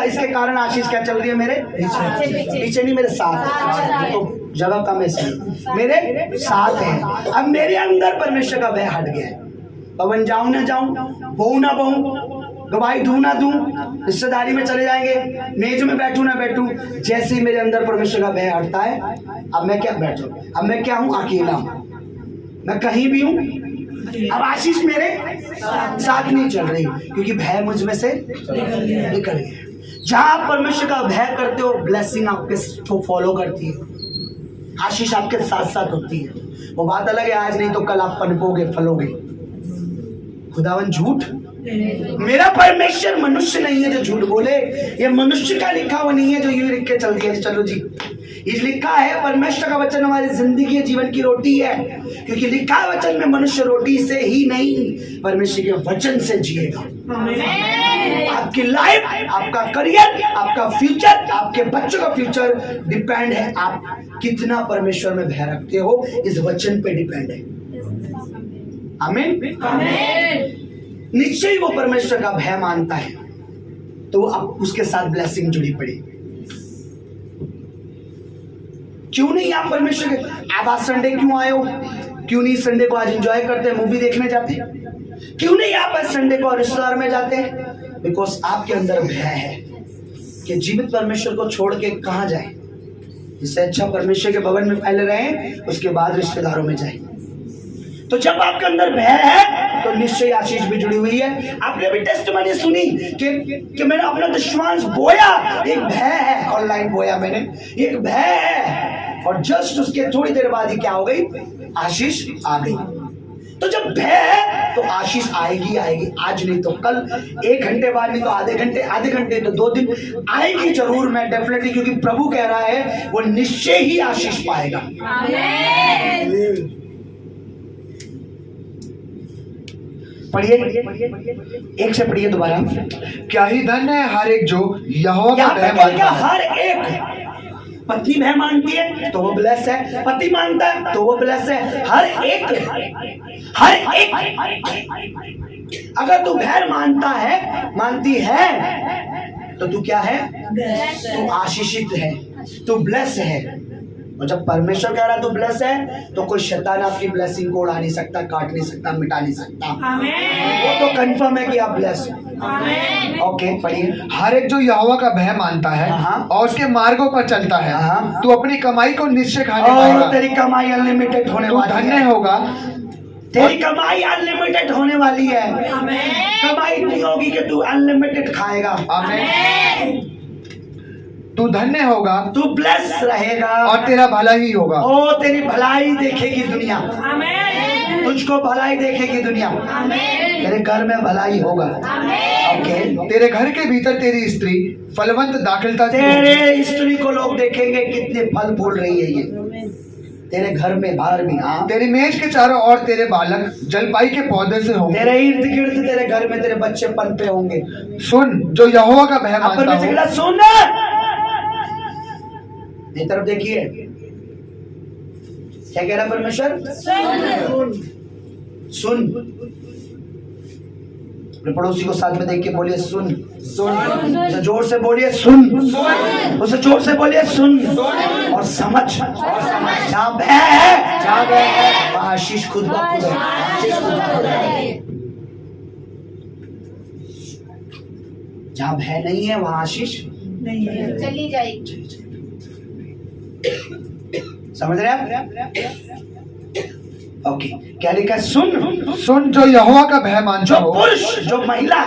इसके कारण आशीष क्या चल रही है? मेरे पीछे नहीं, मेरे साथ। तो जगह कम है इसलिए मेरे साथ है। अब मेरे अंदर परमेश्वर का भय हट गया है। पवन जाऊं ना जाऊं, बहू ना बहू, गवाही दूं ना दूं, रिश्तेदारी में चले जाएंगे, मेज में बैठूं ना बैठूं, जैसे ही मेरे अंदर परमेश्वर का भय हटता है, अब मैं क्या बैठ जाऊं? अब मैं क्या हूं? अकेला हूं, मैं कहीं भी हूं। अब आशीष मेरे साथ नहीं चल रही, क्योंकि भय मुझ में से निकल गया। जहां आप परमेश्वर का भय करते हो, ब्लेसिंग आपके फॉलो करती है, आशीष आपके साथ साथ होती है। वो बात अलग है, आज नहीं तो कल आप पनपोगे, फलोगे। खुदावन झूठ, मेरा परमेश्वर मनुष्य नहीं है जो झूठ बोले, ये मनुष्य का लिखा हुआ नहीं है जो यूं लिख के चल दिया। चलो जी, इस लिखा है परमेश्वर का वचन हमारी जिंदगी जीवन की रोटी है, क्योंकि लिखा है वचन में मनुष्य रोटी से ही नहीं परमेश्वर के वचन से जिएगा। आपकी लाइफ, आपका करियर, आपका फ्यूचर, आपके बच्चों का फ्यूचर डिपेंड है आप कितना परमेश्वर में भय रखते हो, इस वचन पे डिपेंड है। आमीन। निश्चय वो परमेश्वर का भय मानता है, तो अब उसके साथ ब्लेसिंग जुड़ी पड़ी। क्यों नहीं आप परमेश्वर के, आप आज संडे क्यों आए हो? क्यों नहीं संडे को आज एंजॉय करते, मूवी देखने जाते? क्यों नहीं आप आज संडे को रिश्तेदार में जाते? बिकॉज आपके अंदर भय है कि जीवित परमेश्वर को छोड़ के कहां जाए। इससे अच्छा परमेश्वर के भवन में पहले रहें, उसके बाद रिश्तेदारों में जाएं। तो जब आपके अंदर भय है तो निश्चय आशीष भी जुड़ी हुई है। आपने भी टेस्टमनी सुनी कि मैंने अपना दुश्मन बोया, एक भय है, ऑनलाइन बोया मैंने, एक भय है, और जस्ट उसके थोड़ी देर बाद ही क्या हो गई? आशीष आ गई। तो जब भय है तो आशीष आएगी आएगी, आज नहीं तो कल, 1 घंटे बाद नहीं तो आधे घंटे तो 2 दिन आएगी जरूर, मैं डेफिनेटली, क्योंकि प्रभु कह रहा है वो निश्चय ही आशीष पाएगा। पढ़िए, एक से पढ़िए दोबारा। क्या ही धन्य है हर एक जो यहोवा का भय मानता है। हर एक पत्नी भय मानती है तो वो ब्लेस है, पति मानता है तो वो ब्लेस है। हर एक अगर तू भय मानता है, मानती है, तो तू क्या है? तू आशीषित है, तू ब्लेस है। और जब परमेश्वर कह रहा है तू ब्लेस है, तो कोई शैतान आपकी ब्लेसिंग को उड़ा नहीं सकता, काट नहीं सकता, मिटा नहीं सकता। वो तो कंफर्म है कि आप ब्लेस हो। ओके, पढ़िए। हर एक जो यहोवा का भय मानता है हाँ। और उसके मार्गों पर चलता है, हाँ। तू अपनी कमाई को निश्चय खाने और पाएगा। तेरी कमाई अनलिमिटेड होने तू वाली धन्य है। होगा। तेरी कमाई अनलिमिटेड होने वाली है। कमाई नहीं होगी कि तू अनलिमिटेड खाएगा। आमीन। तू धन्य होगा तू ब्लेस रहेगा और तेरा भला ही होगा। ओ तेरी भलाई देखेगी दुनिया। तुझको भलाई देखेगी दुनिया। तेरे घर में भलाई होगा। ओके। तेरे घर के भीतर तेरी स्त्री फलवंत दाखिलता से तेरे स्त्री को लोग देखेंगे कितने फल फूल रही है ये, तेरे घर में बाहर भी। हाँ, तेरी मेज के चारों ओर तेरे बालक जलपाई के पौधे से होंगे। तेरे इर्द गिर्द तेरे घर में तेरे बच्चे पनपे होंगे। सुन जो यहोवा का भय मानता परमेश्वर हो। सुन, ये तरफ देखिए क्या कह रहा है परमेश्वर? सुन। अपने पड़ोसी को साथ में देख के बोलिए सुन। उसे जोर से बोलिए सुन। उसे जोर से बोलिए सुन और समझ। जहाँ भय है वहाँ आशीष खुद ब खुद है। आशीष खुद ब खुद है। जहाँ भय नहीं है वहाँ आशीष चली जाएगी। समझ रहे आप? ओके, क्या लिखा है? सुन जो यहोवा का भय मानता जो हो। पुरुष, जो महिला,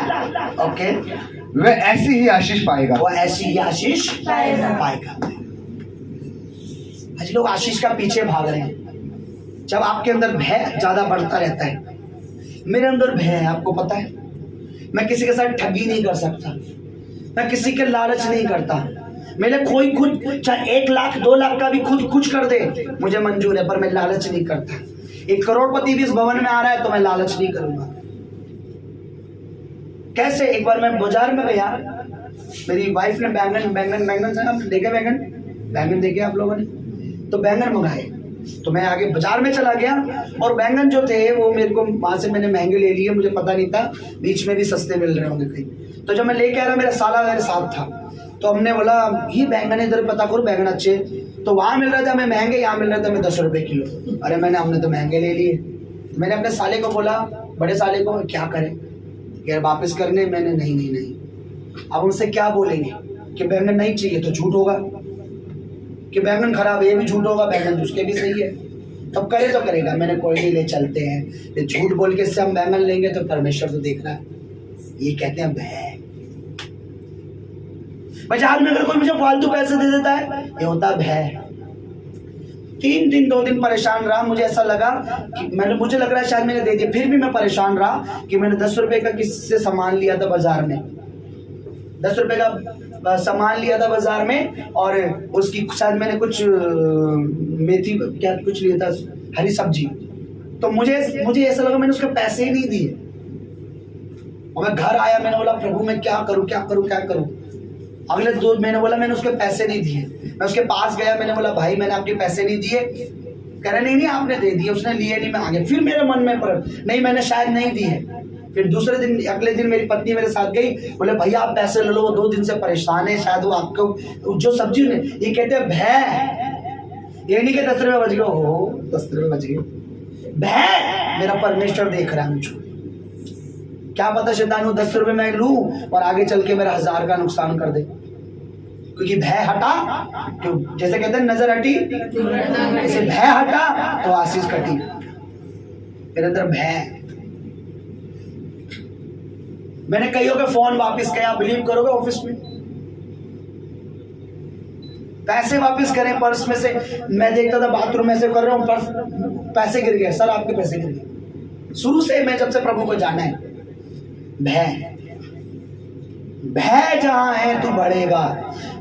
ओके, वह ऐसी ही आशीष पाएगा। वो ऐसी ही आशीष पाएगा। आज लोग आशीष का पीछे भाग रहे हैं। जब आपके अंदर भय ज्यादा बढ़ता रहता है, मेरे अंदर भय है, आपको पता है, मैं किसी के साथ ठगी नहीं कर सकता, मैं किसी के लालच नहीं करता। मेरे कोई खुद चाहे 1 लाख 2 लाख का भी खुद कुछ कर दे, मुझे मंजूर है, पर मैं लालच नहीं करता। 1 करोड़पति भी इस भवन में आ रहा है तो मैं लालच नहीं करूंगा। कैसे? एक बार मैं बाजार में गया, मेरी वाइफ ने बैंगन से, आप देखे बैंगन देखे आप लोगों ने? तो बैंगन मंगाए, तो मैं आगे बाजार में चला गया और बैंगन जो थे वो मेरे को वहां से मैंने महंगे ले लिए, मुझे पता नहीं था, बीच में भी सस्ते मिल रहे होंगे कहीं। तो जब मैं लेके आ रहा, मेरा साला मेरे साथ था, तो हमने बोला ये बैंगन इधर पता करो, बैंगन अच्छे, तो वहां मिल रहा था हमें महंगे, यहाँ मिल रहा था हमें 10 रुपए किलो। अरे हमने तो महंगे ले लिए। तो मैंने अपने साले को बोला, बड़े साले को, क्या करें यार, वापस करने? मैंने नहीं। अब उनसे क्या बोलेंगे कि बैंगन नहीं चाहिए तो झूठ होगा, कि बैंगन खराब है ये भी झूठ होगा, बैंगन उसके भी सही है, तब करे तो करेगा। मैंने कोई नहीं, ले चलते हैं। ये झूठ बोल के इससे हम बैंगन लेंगे तो परमेश्वर तो देख रहा है। ये कहते हैं भय। बाजार में अगर कोई मुझे फालतू पैसे दे देता है, ये होता भय। 3 दिन 2 दिन परेशान रहा, मुझे ऐसा लगा कि मुझे लग रहा है शायद मैंने दे दिया, फिर भी मैं परेशान रहा कि मैंने 10 रुपए का किसी से सामान लिया था बाजार में, 10 रुपए का सामान लिया था बाजार में, और उसकी शायद मैंने कुछ मेथी क्या कुछ लिया था, हरी सब्जी। तो मुझे ऐसा लगा मैंने उसके पैसे ही नहीं दिए, और मैं घर आया, मैंने बोला प्रभु मैं क्या करूं। अगले 2 महीने बोला मैंने उसके पैसे नहीं दिए। मैं उसके पास गया, मैंने बोला भाई मैंने आपके पैसे नहीं दिए। कह रहे नहीं आपने दे दिए, उसने लिए नहीं। मैं आगे फिर मेरे मन में पर नहीं, मैंने शायद नहीं दिए। फिर दूसरे दिन, अगले दिन मेरी पत्नी मेरे साथ गई, बोले भैया आप पैसे ले लो, वो 2 दिन से परेशान है, शायद वो आपको जो सब्जी ने, ये कहते हैं भय। ये नहीं कि 10 रुपये बच गए, हो 10 रुपये बच गए, भय। मेरा परमेश्वर देख रहा है मुझको। क्या पता शैतान वो 10 रुपये मैं लूं और आगे चल के मेरा 1000 का नुकसान कर दे, क्योंकि भय हटा, तो जैसे कहते हैं नजर हटी, ऐसे भय हटा तो आशीष कटी। मेरे अंदर भय। मैंने कईयों के फोन वापस किया, बिलीव करोगे, ऑफिस में पैसे वापस करें पर्स में से। मैं देखता था बाथरूम में से कर रहा हूं, पर्स पैसे गिर गए, सर आपके पैसे गिर गए। शुरू से मैं जब से प्रभु को जाना है, भय जहां है तू बढ़ेगा।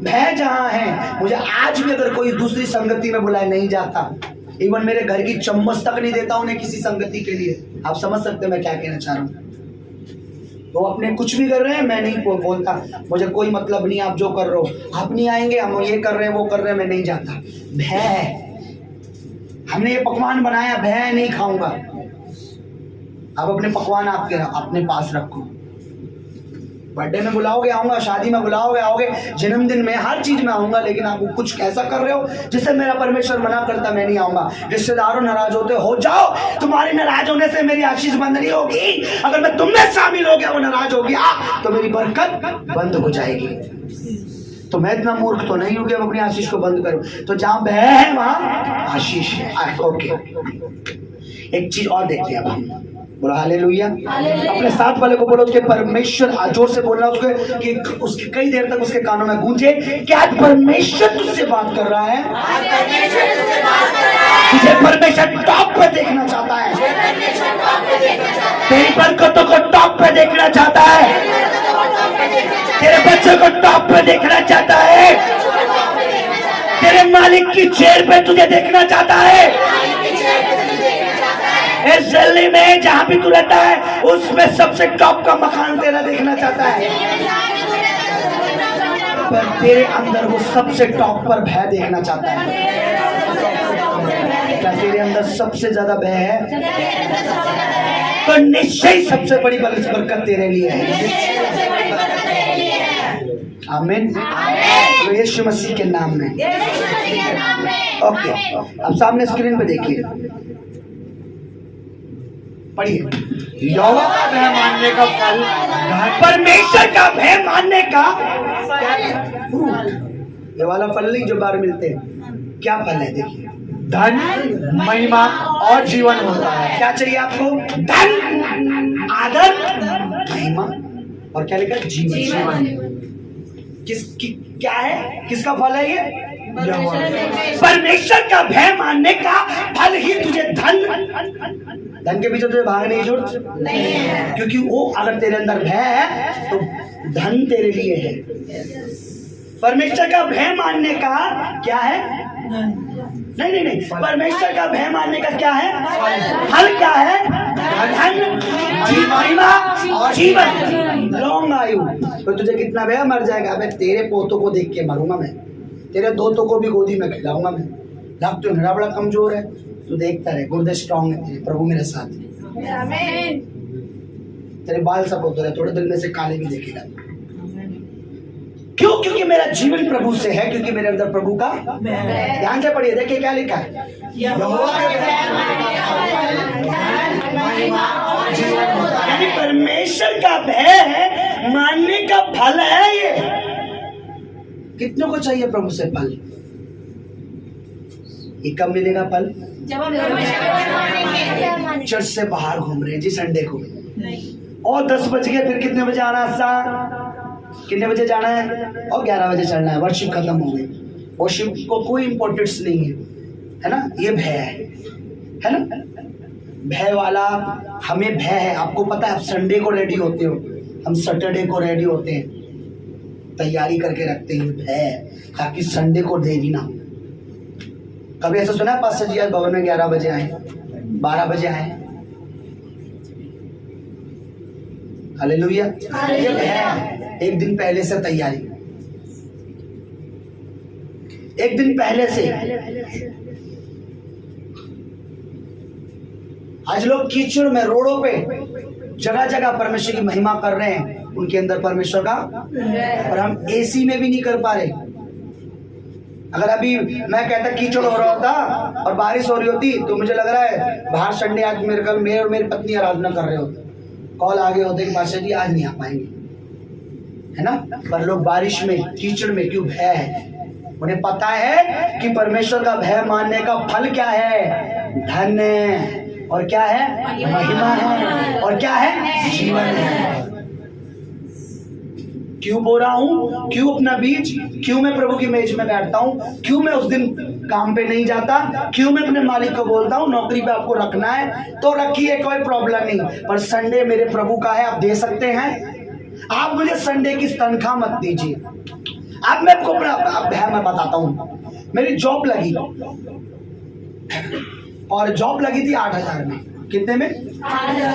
भय जहां है, मुझे आज भी अगर कोई दूसरी संगति में बुलाए नहीं जाता, इवन मेरे घर की चम्मच तक नहीं देता उन्हें किसी संगति के लिए। आप समझ सकते हैं मैं क्या कहना चाह रहा हूं। तो अपने कुछ भी कर रहे हैं, मैं नहीं बोलता, मुझे कोई मतलब नहीं, आप जो कर रहे हो, आप नहीं आएंगे, हम ये कर रहे हैं वो कर रहे हैं, मैं नहीं जाता। भय, हमने ये पकवान बनाया, भय नहीं खाऊंगा। आप अपने पकवान आपके अपने पास रखो। बर्थडे में बुलाओगे आऊंगा, शादी में बुलाओगे आओगे, जन्मदिन में, हर चीज में आऊंगा, लेकिन आप कुछ ऐसा कर रहे हो जिससे मेरा परमेश्वर मना करता, मैं नहीं आऊंगा। रिश्तेदारों नाराज होते हो जाओ, तुम्हारे नाराज होने से मेरी आशीष बंद नहीं होगी। अगर मैं तुम में शामिल हो गया, वो नाराज हो गया, तो मेरी बरकत बंद हो जाएगी। तो मैं इतना मूर्ख तो नहीं हूं कि अपनी आशीष को बंद करूं। तो जहां भय है वहां आशीष है। ओके, एक चीज और देखते हैं अब हम। बोलो हालेलुया। अपने साथ वाले को बोलो कि परमेश्वर, जोर से बोलना उसको कि उसके कई देर तक उसके कानों में गूंजे कि आज परमेश्वर तुझसे बात कर रहा है। तुझे परमेश्वर टॉप पे देखना चाहता है, तेरी बरकतों को टॉप पे देखना चाहता है, तेरे बच्चों को टॉप पे देखना चाहता है, तेरे मालिक की चेयर पे तुझे देखना चाहता है। इस दिल्ली में जहां भी तू रहता है उसमें सबसे टॉप का मकान तेरा देखना चाहता है, पर तेरे अंदर वो सबसे टॉप पर भय देखना चाहता है। क्या तेरे अंदर सबसे ज्यादा भय है? तो निश्चय सबसे बड़ी बरकत तेरे लिए है। आमीन। तो यीशु मसीह के नाम में। ओके, अब सामने स्क्रीन पे देखिए, पढ़िए। यहोवा का भय मानने का फल, परमेश्वर का भय मानने का फ्रूट, ये वाला फल नहीं जो बाहर मिलते हैं, क्या फल है देखिए। धन, महिमा और जीवन होता है। क्या चाहिए आपको? धन, आदर, महिमा और क्या लिखा? जीवन। क्या है? किसका फल है ये? परमेश्वर का भय मानने का फल ही तुझे धन के पीछे तुझे भागने की जरूरत नहीं है, क्योंकि वो अगर तेरे अंदर भय है तो धन तेरे लिए है। परमेश्वर का भय मानने का क्या है? नहीं, परमेश्वर का भय मानने का क्या है? फल क्या है? धन, महिमा और जीवन, लॉन्ग आयु। तो तुझे कितना भय? मर जाएगा। अबे तेरे पोतों को देख के मरूंगा मैं, तेरे दोतों को भी गोदी में खिलाऊंगा मैं। लग तो मेरा बड़ा कमजोर है, तू देखता रहे, गुर्दे स्ट्रांग है तेरे, प्रभु मेरे साथ है। तेरे बाल सफेद हो रहे, थोड़े दिन में से काले भी देखेगा। क्यों? क्योंकि मेरा जीवन प्रभु से है, क्योंकि मेरे अंदर प्रभु का। ध्यान से पढ़िए, देखिए क्या लिखा है। यानी परमेश्वर का भय है मानने का फल है ये। कितनों को चाहिए प्रभु से फल? ये कब मिलेगा फल? चर्च से बाहर घूम रहे हैं जी संडे को, और 10 बज गए, फिर कितने बजे आना है? कितने बजे जाना है? और 11 बजे चलना है। वर्शिप खत्म हो गई। वर्शिप को कोई इंपॉर्टेंस नहीं है ना? ये भय है ना? भय वाला हमें भय है। आपको पता है, आप संडे को रेडी होते हो, हम सैटरडे को रेडी होते हैं, तैयारी करके रखते हैं भय, ताकि संडे को देरी ना हो। कभी ऐसा सुना है पास्टर जी आज भवन में 11 बजे आए, 12 बजे आए? हालेलुया। ये भय है। एक दिन पहले से तैयारी, एक दिन पहले से। आज लोग कीचड़ में, रोडों पे, जगह जगह परमेश्वर की महिमा कर रहे हैं, उनके अंदर परमेश्वर का, और हम एसी में भी नहीं कर पा रहे। अगर अभी मैं कहता कीचड़ हो रहा होता और बारिश हो रही होती तो मुझे लग रहा है बाहर संडे आज मेरे कल मैं और मेरी पत्नी आराधना कर रहे होते, कॉल आगे होते कि पास्टर जी आज नहीं आ पाएंगे, है ना? पर लोग बारिश में, कीचड़ में, क्यों? भय है। उन्हें पता है कि परमेश्वर का भय मानने का फल क्या है? धन है, और क्या है? महिमा है, और क्या है? जीवन है। क्यों बो रहा हूं? क्यों अपना बीज? क्यों मैं प्रभु की मेज में बैठता हूं? क्यों मैं उस दिन काम पे नहीं जाता? क्यों मैं अपने मालिक को बोलता हूं नौकरी पे आपको रखना है तो रखिए, कोई प्रॉब्लम नहीं, पर संडे मेरे प्रभु का है, आप दे सकते हैं। आप मुझे संडे की तनख्वाह मत दीजिए। आप, मैं आपको भय मैं बताता हूं। मेरी जॉब लगी, और जॉब लगी थी 8,000 में। कितने में?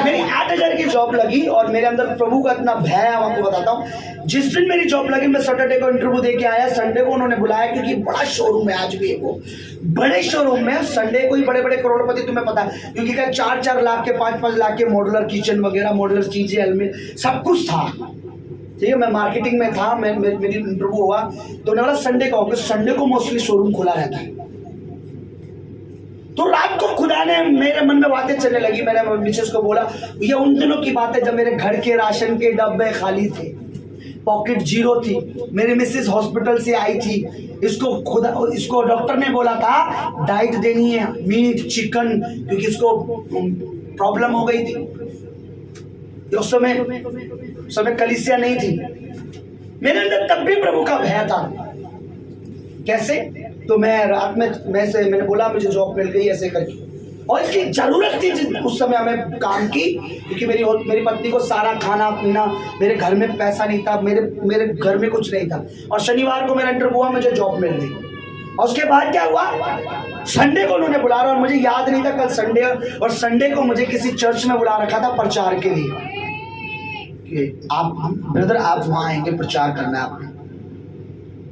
मेरी 8,000 की जॉब लगी और मेरे अंदर प्रभु का इतना भय है, मैं आपको बताता हूँ। जिस दिन मेरी जॉब लगी, मैं सैटरडे को इंटरव्यू दे के आया, संडे को उन्होंने बुलाया, क्योंकि बड़ा शोरूम है आज भी है वो, बड़े शोरूम में संडे को ही बड़े बड़े करोड़पति, तुम्हें पता है, क्योंकि क्या 4-4 लाख के 5-5 लाख के मॉडुलर किचन वगैरह, मॉडुलर चीजें, अलमीरा, सब कुछ था। ठीक है, मैं मार्केटिंग में था, मेरी इंटरव्यू हुआ तो उन्होंने बोला संडे का ऑफिस, संडे को मोस्टली शोरूम खुला रहता है। तो रात को खुदा ने मेरे मन में बातें चलने लगी। मैंने मिसेस को बोला, ये उन दिनों की बात है जब मेरे घर के राशन के डब्बे खाली थे, पॉकेट जीरो थी, मेरी मिसेस हॉस्पिटल से आई थी, इसको डॉक्टर ने बोला था डाइट देनी है, मीट चिकन, क्योंकि इसको प्रॉब्लम हो गई थी। उस समय कलीसिया नहीं थी। मेरे अंदर तब भी प्रभु का भय था। कैसे? तो मैं रात में मैंने बोला मुझे जॉब मिल गई ऐसे करके, और इसकी जरूरत थी उस समय हमें काम की, क्योंकि मेरी पत्नी को सारा खाना पीना, मेरे घर में पैसा नहीं था, मेरे घर में कुछ नहीं था। और शनिवार को मेरा इंटरव्यू हुआ, मुझे जॉब मिल गई। और उसके बाद क्या हुआ, संडे को उन्होंने बुला रहा, और मुझे याद नहीं था कल संडे, और संडे को मुझे किसी चर्च में बुला रखा था प्रचार के लिए कि आप ब्रदर आप वहां आएंगे, प्रचार करना है आपने।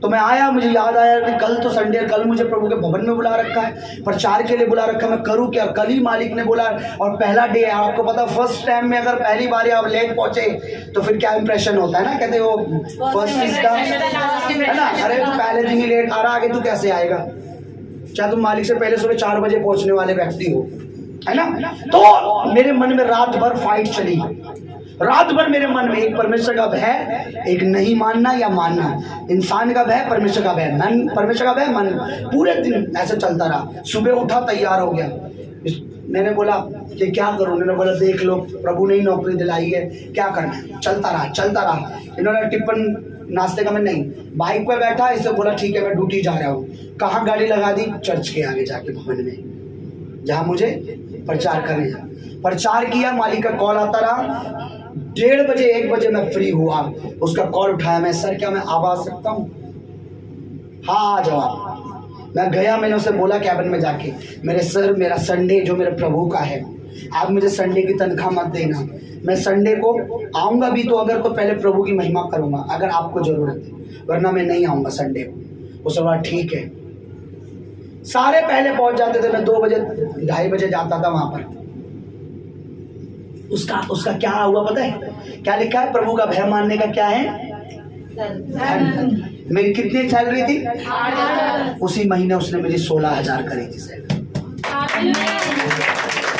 तो मैं आया, मुझे याद आया कि कल तो संडे, कल मुझे प्रभु के भवन में बुला रखा है, प्रचार के लिए बुला रखा है, मैं करूं क्या? कल ही मालिक ने बोला, और पहला डे है, आपको पता फर्स्ट टाइम में अगर पहली बार आप लेट पहुंचे तो फिर क्या इंप्रेशन होता है ना, कहते वो फर्स्ट चीज का है ना, अरे तू पहले दिन ही लेट आ रहा, आगे तू कैसे आएगा, चाहे तुम मालिक से पहले सुबह 4 बजे पहुंचने वाले व्यक्ति हो, है ना। तो मेरे मन में रात भर फाइट चली, रात भर मेरे मन में एक परमेश्वर का भय, एक नहीं मानना या मानना, इंसान का भय, परमेश्वर का भय, मन, परमेश्वर का भय, मन, पूरे दिन ऐसे चलता रहा। सुबह उठा, तैयार हो गया, मैंने बोला कि क्या करूं, उन्होंने बोला देख लो प्रभु ने ही नौकरी दिलाई है, क्या करना है, चलता रहा। इन्होंने टिफिन नाश्ते का, मैं नहीं, बाइक पे बैठा, इससे बोला ठीक है मैं ड्यूटी जा रहा हूँ। कहाँ गाड़ी लगा दी? चर्च के आगे जाके भवन में, जहाँ मुझे प्रचार करने जा। प्रचार किया, मालिक का कॉल आता रहा, 1:30 बजे 1 बजे मैं फ्री हुआ, उसका कॉल उठाया, मैं सर क्या मैं आ सकता हूँ? हाँ आ जाओ। मैं गया, मैंने उसे बोला कैबिन में जाके, मेरे सर मेरा संडे जो मेरे प्रभु का है, आप मुझे संडे की तनख्वाह मत देना, मैं संडे को आऊँगा भी तो अगर तो पहले प्रभु की महिमा करूँगा अगर आपको ज़रूरत है, वरना मैं नहीं आऊँगा संडे को। उसे बोला ठीक है। सारे पहले पहुँच जाते थे, मैं 2 बजे 2:30 बजे जाता था वहाँ पर। उसका क्या हुआ पता है? क्या लिखा है? प्रभु का भय मानने का क्या है? धन। मेरी कितनी सैलरी थी? 8,000। उसी महीने उसने मेरी 16,000 करी थी सैलरी।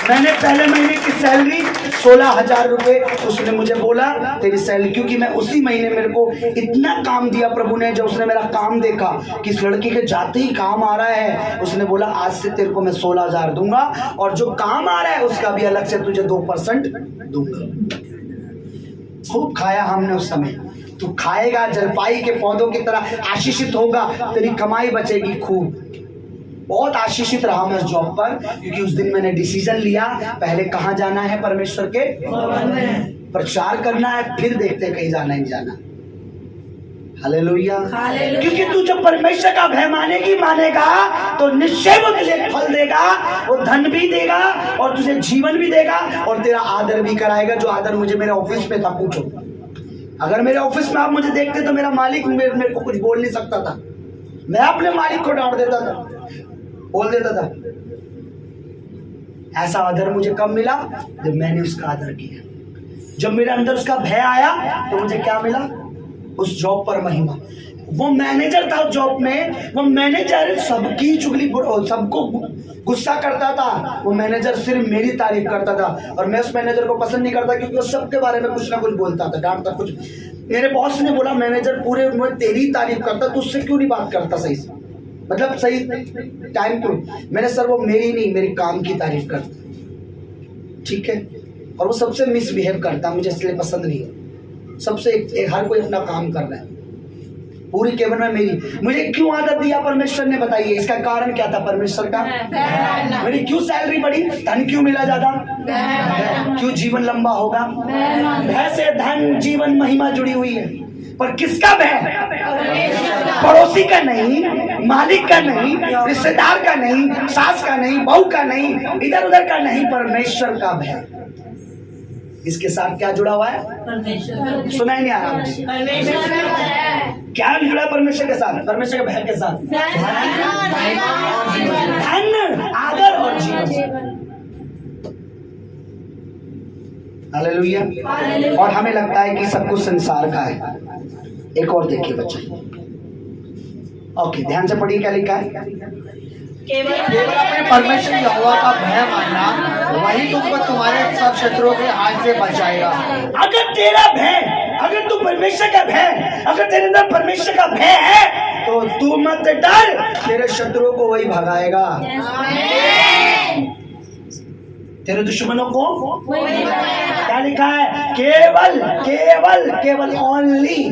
मैंने पहले महीने की सैलरी 16,000 रुपए, उसने मुझे बोला तेरी सैलरी, क्योंकि मैं उसी महीने, मेरे को इतना काम दिया प्रभु ने, जब उसने मेरा काम देखा कि इस लड़की के जाते ही काम आ रहा है, उसने बोला आज से तेरे को मैं 16,000 दूंगा, और जो काम आ रहा है उसका भी अलग से तुझे 2% दूंगा। खूब खाया हमने उस समय। तू खाएगा, जलपाई के पौधों की तरह आशीषित होगा, तेरी कमाई बचेगी खूब। बहुत आशीषित रहा मैं उस जॉब पर, क्योंकि उस दिन मैंने डिसीजन लिया, पहले कहाँ जाना है? परमेश्वर के प्रचार करना है, फिर देखते हैं कहीं जाना नहीं जाना। हालेलुया। क्योंकि तू जब परमेश्वर का भय मानेगा तो निश्चय वो तुझे फल देगा, वो धन भी देगा और तुझे जीवन भी देगा, और तेरा आदर भी कराएगा। जो आदर मुझे मेरे ऑफिस में था, पूछो, अगर मेरे ऑफिस में आप मुझे देखते तो मेरा मालिक मेरे को कुछ बोल नहीं सकता था, मैं अपने मालिक को डांट देता था, बोल देता था। ऐसा आदर मुझे कब मिला? जब मैंने उसका आदर किया, जब मेरे अंदर उसका भय आया, तो मुझे क्या मिला? उस जॉब पर महिमा। वो मैनेजर था जॉब में, वो मैनेजर सबकी चुगली, सबको गुस्सा करता था। वो मैनेजर सिर्फ मेरी तारीफ करता था, और मैं उस मैनेजर को पसंद नहीं करता, क्योंकि वो सबके बारे में कुछ ना कुछ बोलता था, डांटता कुछ। मेरे बॉस ने बोला मैनेजर पूरे में तेरी तारीफ करता, तो उससे क्यों नहीं बात करता सही से, मतलब सही टाइम क्यों? मैंने सर वो मेरी नहीं, मेरे काम की तारीफ करता, ठीक है, और वो सबसे मिसबिहेव करता, मुझे इसलिए पसंद नहीं है। सबसे हर कोई अपना काम कर रहा है, पूरी केबिन में मेरी। मुझे क्यों आदत दिया परमेश्वर ने, बताइए इसका कारण क्या था? परमेश्वर का मेरी क्यों सैलरी बढ़ी? धन क्यों मिला ज्यादा? क्यों जीवन लंबा होगा? भय से धन, जीवन, महिमा जुड़ी हुई है। पर किसका भय? पड़ोसी का नहीं, मालिक का नहीं, रिश्तेदार का नहीं, सास का नहीं, बहू का नहीं, इधर उधर का नहीं, परमेश्वर का भय। इसके साथ क्या जुड़ा हुआ है? सुना ही नहीं आ रहा मुझे। क्या जुड़ा है परमेश्वर के साथ? परमेश्वर के भय के साथ धन, आदर और जीवन। हालेलुया। और हमें लगता है कि सब कुछ संसार का है। एक और देखिए बच्चे, ओके ध्यान से पढ़िए क्या लिखा है। केवल अपने परमेश्वर यहोवा का भय मानना, वही तुमको तुम्हारे सब शत्रुओं के हाथ से बचाएगा। अगर तेरा भय, अगर तू परमेश्वर का भय, अगर तेरे अंदर परमेश्वर का भय है तो तू मत डर, तेरे शत्रुओं को वही भगाएगा। तेरे दुश्मनों को क्या लिखा है? केवल केवल केवल ओनली,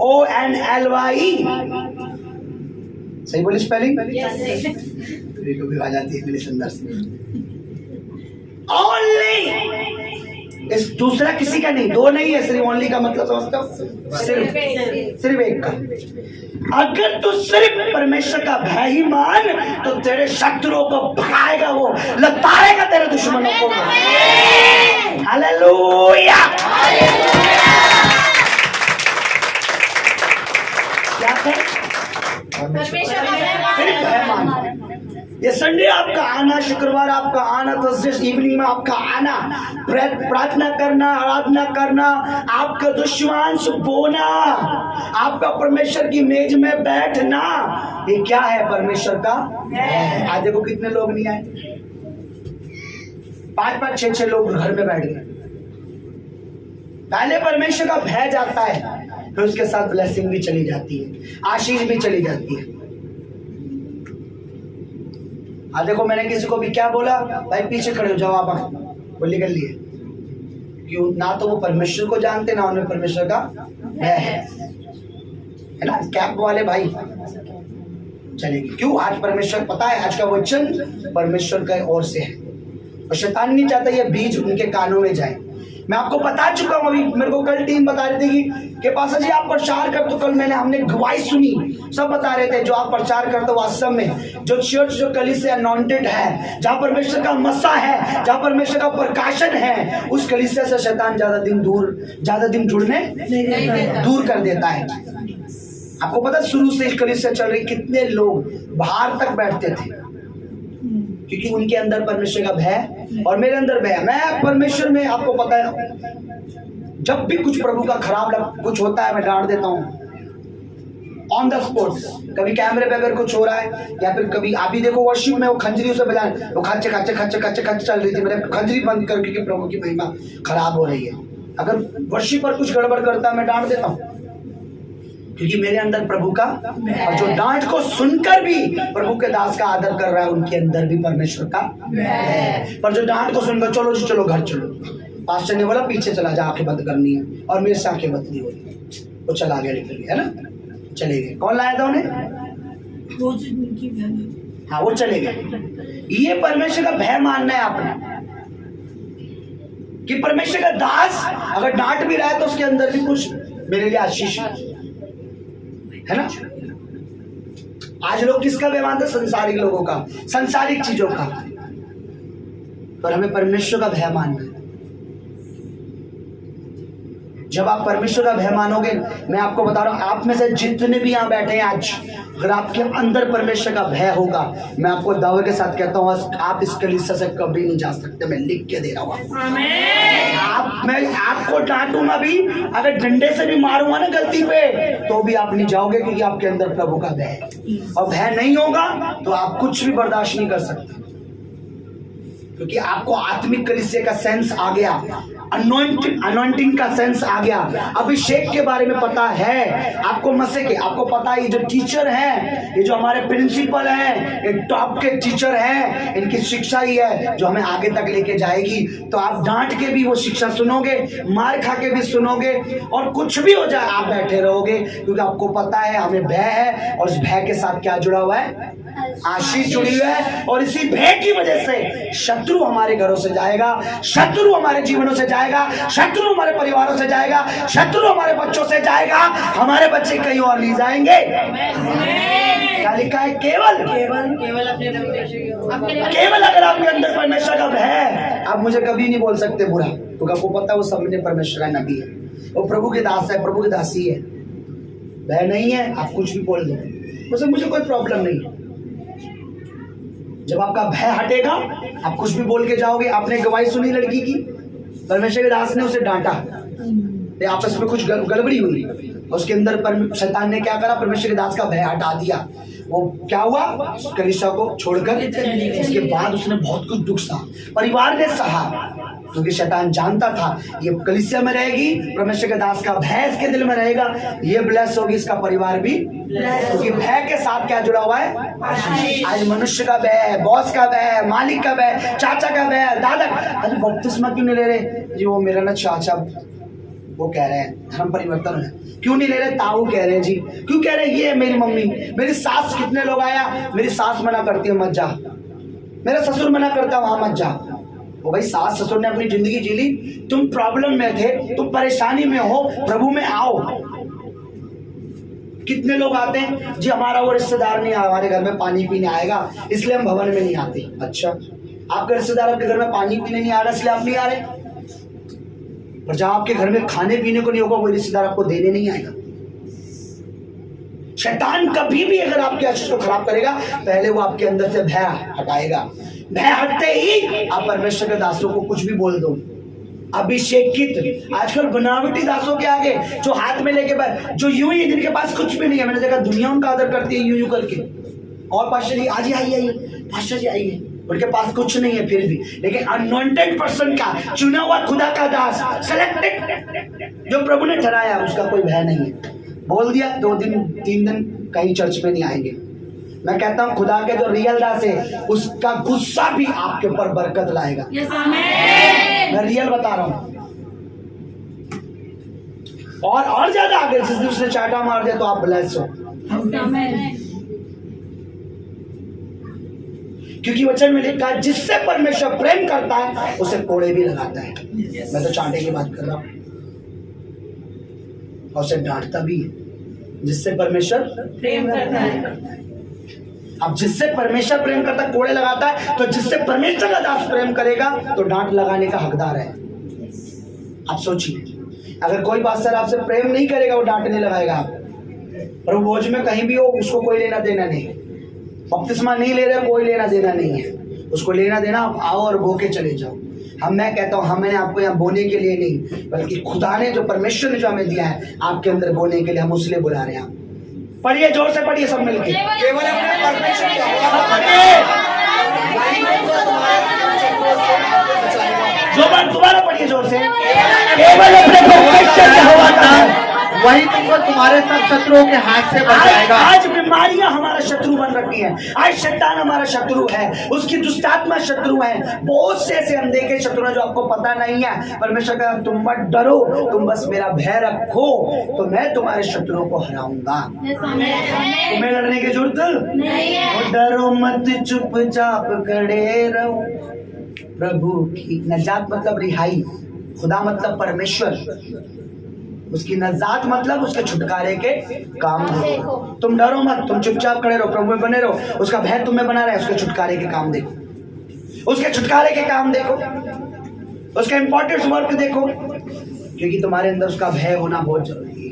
ONLY। सही बोली स्पेलिंग? कभी आ जाती है इंग्लिश अंदर से। ओनली, इस दूसरा किसी का नहीं, दो नहीं है, सिर्फ ओनली का मतलब समझते हो? सिर्फ एक का। अगर तू सिर्फ परमेश्वर का भय ही मान तो तेरे शत्रुओं को भगाएगा, वो लताड़ेगा तेरे दुश्मनों को। हालेलुया। क्या कर? सिर्फ भय मान। ये संडे आपका आना, शुक्रवार आपका आना, थर्सडे इवनिंग में आपका आना, प्रार्थना करना, आराधना करना, आपका दुश्मन से बोना, आपका परमेश्वर की मेज में बैठना, ये क्या है? परमेश्वर का। आज देखो कितने लोग नहीं आए, 5-5, 6-6 लोग घर में बैठ गए। पहले परमेश्वर का भय जाता है, फिर उसके साथ ब्लेसिंग भी चली जाती है, आशीष भी चली जाती है। आज देखो मैंने किसी को भी क्या बोला, भाई पीछे खड़े हो जाओ, आप बोली कर लिए। क्यों? ना तो वो परमेश्वर को जानते, ना उन्हें परमेश्वर का भय है ना। कैप वाले भाई चलेगी क्यों? आज परमेश्वर, पता है आज का वचन परमेश्वर का ओर से है, और शैतान नहीं चाहता ये बीज उनके कानों में जाए। मैं आपको बता चुका हूं, अभी मेरे को कल टीम बता रही थी कि पासा जी आप प्रचार कर, तो कल हमने गवाही सुनी, सब बता रहे थे जो आप प्रचार करते हो वास्तव में जो चर्च, जो कलीसिया अनॉइंटेड है, जहाँ परमेश्वर का मसा है, जहाँ परमेश्वर का प्रकाशन है, उस कलीसिया से शैतान ज्यादा दिन जुड़ने दूर कर देता है। आपको पता शुरू से इस कलीसिया चल रही, कितने लोग बाहर तक बैठते थे क्योंकि उनके अंदर परमेश्वर का भय और मेरे अंदर भय। मैं परमेश्वर में, आपको पता है जब भी कुछ प्रभु का खराब कुछ होता है मैं डांट देता हूँ ऑन द स्पॉट। कभी कैमरे पे अगर कुछ हो रहा है, या फिर कभी आप ही देखो वर्शिप में वो खंजरी उसे बजाए, वो खच्चे चल रही थी, मैंने खंजरी बंद कर, क्योंकि प्रभु की महिमा खराब हो रही है। अगर वर्शिप पर कुछ गड़बड़ करता है मैं डांट देता हूँ, क्योंकि मेरे अंदर प्रभु का, और जो डांट को सुनकर भी प्रभु के दास का आदर कर रहा है उनके अंदर भी परमेश्वर का है। पर जो डांट को सुनकर चलो जी चलो घर चलो, पास्टर ने बोला पीछे चला जा, आंखें बंद करनी है, और मेरे से आंखें बंद नहीं हो रही, वो चला गया, निकल गया, है ना, चले गए। कौन लाया था उन्हें? हाँ वो चले गए। ये परमेश्वर का भय मानना है आपने, कि परमेश्वर का दास अगर डांट भी रहा है तो उसके अंदर भी कुछ मेरे लिए आशीष है ना। आज लोग किसका भय मानते? संसारिक लोगों का, संसारिक चीजों का। पर हमें परमेश्वर का भय मानना है। जब आप परमेश्वर का भय मानोगे, मैं आपको बता रहा हूं, आप में से जितने भी यहाँ बैठे हैं आज, अगर आपके अंदर परमेश्वर का भय होगा, मैं आपको दावे के साथ कहता हूँ आप इस कलीसिया से कभी नहीं जा सकते। मैं लिख के दे रहा हूँ। मैं आपको डांटूंगा भी, अगर डंडे से भी मारूंगा ना गलती पे, तो भी आप नहीं जाओगे, क्योंकि आपके अंदर प्रभु का भय है। और भय नहीं होगा तो आप कुछ भी बर्दाश्त नहीं कर सकते, क्योंकि आपको आत्मिक कलीसिया का सेंस आ गया, अनॉइंटिंग का सेंस आ गया, अभिषेक के बारे में पता है आपको, मसे के आपको पता है। ये जो टीचर हैं, ये जो हमारे प्रिंसिपल हैं, ये टॉप के टीचर हैं, इनकी शिक्षा ही है जो हमें आगे तक लेके जाएगी। तो आप डांट के भी वो शिक्षा सुनोगे, मार खा के भी सुनोगे, और कुछ भी हो जाए आप बैठे रहोगे, क्योंकि आपको पता है हमें भय है, और उस भय के साथ क्या जुड़ा हुआ है? आशीष जुड़ी हुई है। और इसी भय की वजह से शत्रु हमारे घरों से जाएगा, शत्रु हमारे जीवनों से जाएगा, शत्रु हमारे परिवारों से जाएगा, शत्रु हमारे बच्चों से जाएगा, हमारे बच्चे कहीं और नहीं जाएंगे। क्या लिखा है? केवल केवल अगर आपके अंदर परमेश्वर का भय है, आप मुझे कभी नहीं बोल सकते बुरा, क्योंकि आपको पता है वो सामने परमेश्वर का नबी है, वो प्रभु के दास है, प्रभु की दासी है। भय नहीं है, आप कुछ भी बोल दो, उससे मुझे कोई प्रॉब्लम नहीं है। जब आपका भय हटेगा, आप कुछ भी बोल के जाओगे। आपने गवाही सुनी लड़की की, परमेश्वर के दास ने उसे डांटा, आपस में कुछ गड़बड़ी हुई, उसके अंदर शैतान ने क्या करा? परमेश्वर के दास का भय हटा दिया। वो क्या हुआ? कलीसिया को छोड़कर, उसके बाद उसने बहुत कुछ दुख सहा, परिवार ने सहा, क्योंकि शैतान जानता था ये कलीसिया में रहेगी, परमेश्वर के दास का भय इसके दिल में रहेगा, ये ब्लेस होगी, इसका परिवार भी, क्योंकि भय के साथ क्या जुड़ा हुआ है? आज मनुष्य का भय है, बॉस का भय है, मालिक का भय, चाचा का भय, दादा। अरे बपतिस्मा क्यों नहीं ले रहे जी? वो मेरा ना चाचा, वो कह रहे हैं धर्म परिवर्तन है। क्यों नहीं ले रहे? ताऊ कह रहे हैं जी। क्यों कह रहे हैं? ये मेरी मम्मी, मेरी सास, कितने लोग आया, मेरी सास मना करती है मत जा, मेरा ससुर मना करता है वहां मत जा। वो भाई सास ससुर ने अपनी जिंदगी जी ली, तुम प्रॉब्लम में थे, तुम परेशानी में हो, प्रभु में आओ। कितने लोग आते हैं जी, हमारा वो रिश्तेदार नहीं हमारे घर में पानी पीने आएगा, इसलिए हम भवन में नहीं आते। अच्छा, आपका रिश्तेदार आपके घर में पानी पीने नहीं आ रहा इसलिए आप नहीं आ रहे, पर जहां आपके घर में खाने पीने को नहीं होगा, वो रिश्तेदार आपको देने नहीं आएगा। शैतान कभी भी अगर आपके आशीष को खराब करेगा, पहले वो आपके अंदर से भय हटाएगा। भय हटते ही आप परमेश्वर के दासों को कुछ भी बोल दो। अभिषेकित, आजकल बनावटी दासों के आगे जो हाथ में लेके जो यूं ही, जिनके पास कुछ भी नहीं है, मैंने देखा दुनिया उनका आदर करती है यूं करके, और पास्टर जी आज ही आइए, पास्टर जी आइए, उनके पास कुछ नहीं है फिर भी, लेकिन अनवांटेड पर्सन का, चुना हुआ खुदा का दास, सेलेक्टेड, जो प्रभु ने ठहराया, उसका कोई भय नहीं है। बोल दिया 2 दिन 3 दिन कहीं चर्च में नहीं आएंगे। मैं कहता हूं खुदा के जो रियल दास है, उसका गुस्सा भी आपके ऊपर बरकत लाएगा। मैं रियल बता रहा हूं। और ज्यादा आगे जिस दिन उसने चाटा मार दिया तो आप ब्लेस हो, क्योंकि वचन में लिखा है जिससे परमेश्वर प्रेम करता है उसे कोड़े भी लगाता है। मैं तो चांटे की बात कर रहा हूं, और उसे डांटता भी है, जिससे परमेश्वर प्रेम करता है। अब जिससे परमेश्वर प्रेम करता है कोड़े लगाता है, तो जिससे परमेश्वर का दास प्रेम करेगा तो डांट लगाने का हकदार है। आप सोचिए, अगर कोई पास्टर आपसे प्रेम नहीं करेगा, वो डांट नहीं लगाएगा आप, पर वो बोझ में कहीं भी हो, उसको कोई लेना देना नहीं। बपतिस्मा नहीं ले रहे, कोई लेना देना नहीं है, उसको लेना देना आप आओ और बो के चले जाओ। मैं कहता हूँ हमने आपको यहाँ बोने के लिए नहीं, बल्कि खुदा ने जो परमेश्वर ने जो हमें दिया है आपके अंदर बोने के लिए, हम उसलिए बुला रहे हैं। पढ़िए, जोर से पढ़िए सब मिलके, केवल अपने परमेश्वर की जो बात दोबारा पढ़िए जोर से, केवल अपने परमेश्वर की हवा का वही तुमको तुम्हारे सब शत्रुओं के हाथ से बचाएगा। आज बीमारियां हमारा शत्रु बन रखी हैं, आज शैतान हमारा शत्रु है, उसकी दुष्टात्मा शत्रु है, बहुत से ऐसे अनदेखे शत्रु हैं जो आपको पता नहीं है। परमेश्वर का तुम मत डरो, तुम बस मेरा भय रखो, तो मैं तुम्हारे शत्रुओं को हराऊंगा। तुम्हें लड़ने की जरूरत नहीं है, डरो मत, चुपचाप खड़े रहो। प्रभु की नजात मतलब रिहाई, खुदा मतलब परमेश्वर, उसकी नजात मतलब उसके छुटकारे के काम देखो। तुम डरो मत, तुम चुपचाप खड़े रहो, प्रभु में बने रहो, उसका भय तुम्हें बना रहा है, उसके छुटकारे के काम देखो, उसके छुटकारे के काम देखो, उसका इंपॉर्टेंट वर्क देखो, क्योंकि तुम्हारे अंदर उसका भय होना बहुत जरूरी है।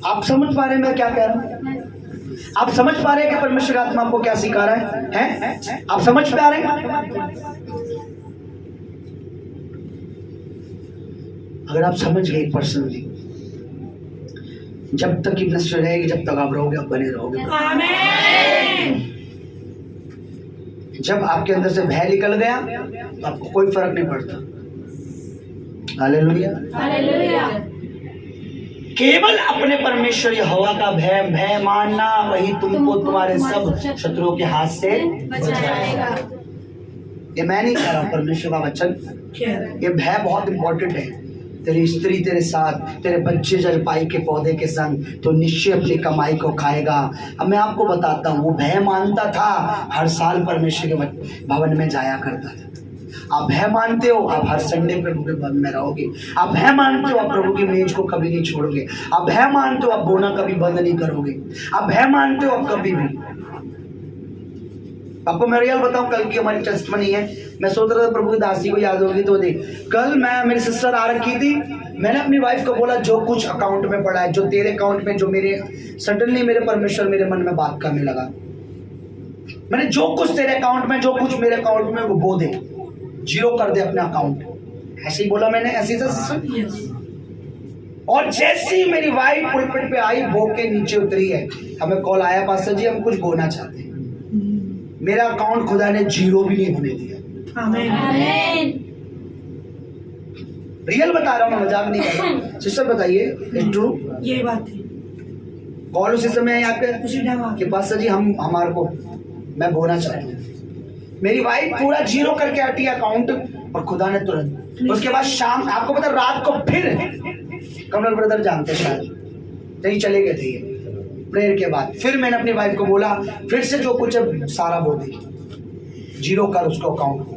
आप समझ पा रहे हैं मैं क्या कह रहा हूँ? आप समझ पा रहे हैं कि परमेश्वर आत्मा आपको क्या सिखा रहा है? आप समझ पा रहे हैं? अगर आप समझ गए पर्सनली, जब तक नश्वर रहेगी, जब तक आप रहोगे, आप बने रहोगे। जब आपके अंदर से भय निकल गया तो आपको कोई फर्क नहीं पड़ता। Hallelujah, hallelujah. केवल अपने परमेश्वर यहोवा का भय मानना, वही तुमको तुम्हारे सब शत्रुओं के हाथ से बचाएगा। ये मैं नहीं कह रहा, परमेश्वर का वचन, ये भय बहुत इंपॉर्टेंट है। तेरी स्त्री तेरे साथ, तेरे बच्चे जलपाई के पौधे के संग, तो निश्चय अपनी कमाई को खाएगा। अब मैं आपको बताता हूँ, वो भय मानता था, हर साल परमेश्वर के भवन में जाया करता था। आप भय मानते हो, आप हर संडे प्रभु के भवन में रहोगे। आप भय मानते हो, आप प्रभु की मेज को कभी नहीं छोड़ोगे। आप भय मानते हो, आप बोना कभी बंद नहीं करोगे। आप भय मानते हो, आप कभी भी। आपको मैं रियल बताऊं, कल की हमारी टेस्टमनी है। मैं सोच रहा था प्रभु की दासी को याद होगी तो देख, कल मेरी सिस्टर आ रखी थी, मैंने अपनी वाइफ को बोला जो कुछ अकाउंट में पड़ा है, जो तेरे अकाउंट में, जो मेरे सडनली मेरे परमेश्वर मेरे मन में बात करने लगा, मैंने जो कुछ तेरे अकाउंट में, जो कुछ मेरे अकाउंट में, वो बो दे, जीरो कर दे अपना अकाउंट। ऐसे ही बोला मैंने, ऐसी सिस्टर। और जैसी मेरी वाइफ पुलपिट पे आई, बो के नीचे उतरी है, हमें कॉल आया, पास्टर जी हम कुछ बोना चाहते हैं। मेरा अकाउंट खुदा ने जीरो भी नहीं होने दिया। आमीन। रियल बता रहा हूँ, मैं मजाक नहीं कर रहा। सिस्टर बताइए, ट्रू ये बात है। कॉल उसी समय आई आपके उसी टाइम कि पास्टर जी हम हमारे को मैं बोना चाहती हूँ। मेरी वाइफ पूरा जीरो करके आती है अकाउंट, और खुदा ने तुरंत, उसके बाद शाम, आपको पता रात को फिर कमल ब्रदर जानते शायद, कहीं चले गए थे ये प्रेयर के बाद, फिर मैंने अपनी वाइफ को बोला फिर से जो कुछ है सारा बो दे, जीरो कर उसको अकाउंट को,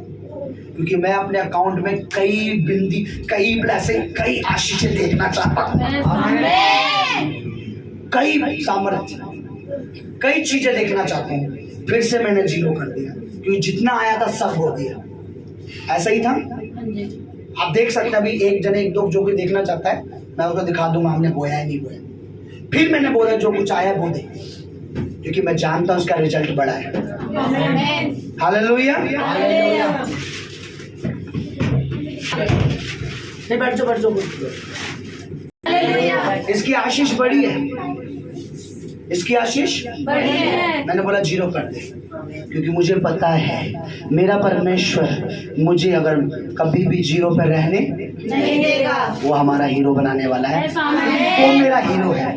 क्योंकि मैं अपने अकाउंट में कई बिंदी, कई ब्लेसिंग, कई आशीषें देखना चाहता हूँ, कई सामर्थ्य, कई चीजें देखना चाहता हूँ। फिर से मैंने जीरो कर दिया, क्योंकि जितना आया था सब हो गया। ऐसा ही था, आप देख सकते हैं। अभी एक जने एक दो जो कोई देखना चाहता है, मैं उसको दिखा दूंगा हमने बोया है नहीं बोया। फिर मैंने बोला जो कुछ आया वो दे, क्योंकि मैं जानता हूं उसका रिजल्ट बड़ा है। हालेलुया। नहीं, बैठ जाओ बैठ जाओ। इसकी आशीष बड़ी है, इसकी आशीष बड़ी है। मैंने बोला जीरो कर दे, क्योंकि मुझे पता है मेरा परमेश्वर मुझे अगर कभी भी जीरो पे रहने नहीं देगा। वो हमारा हीरो बनाने वाला है। वो मेरा हीरो है।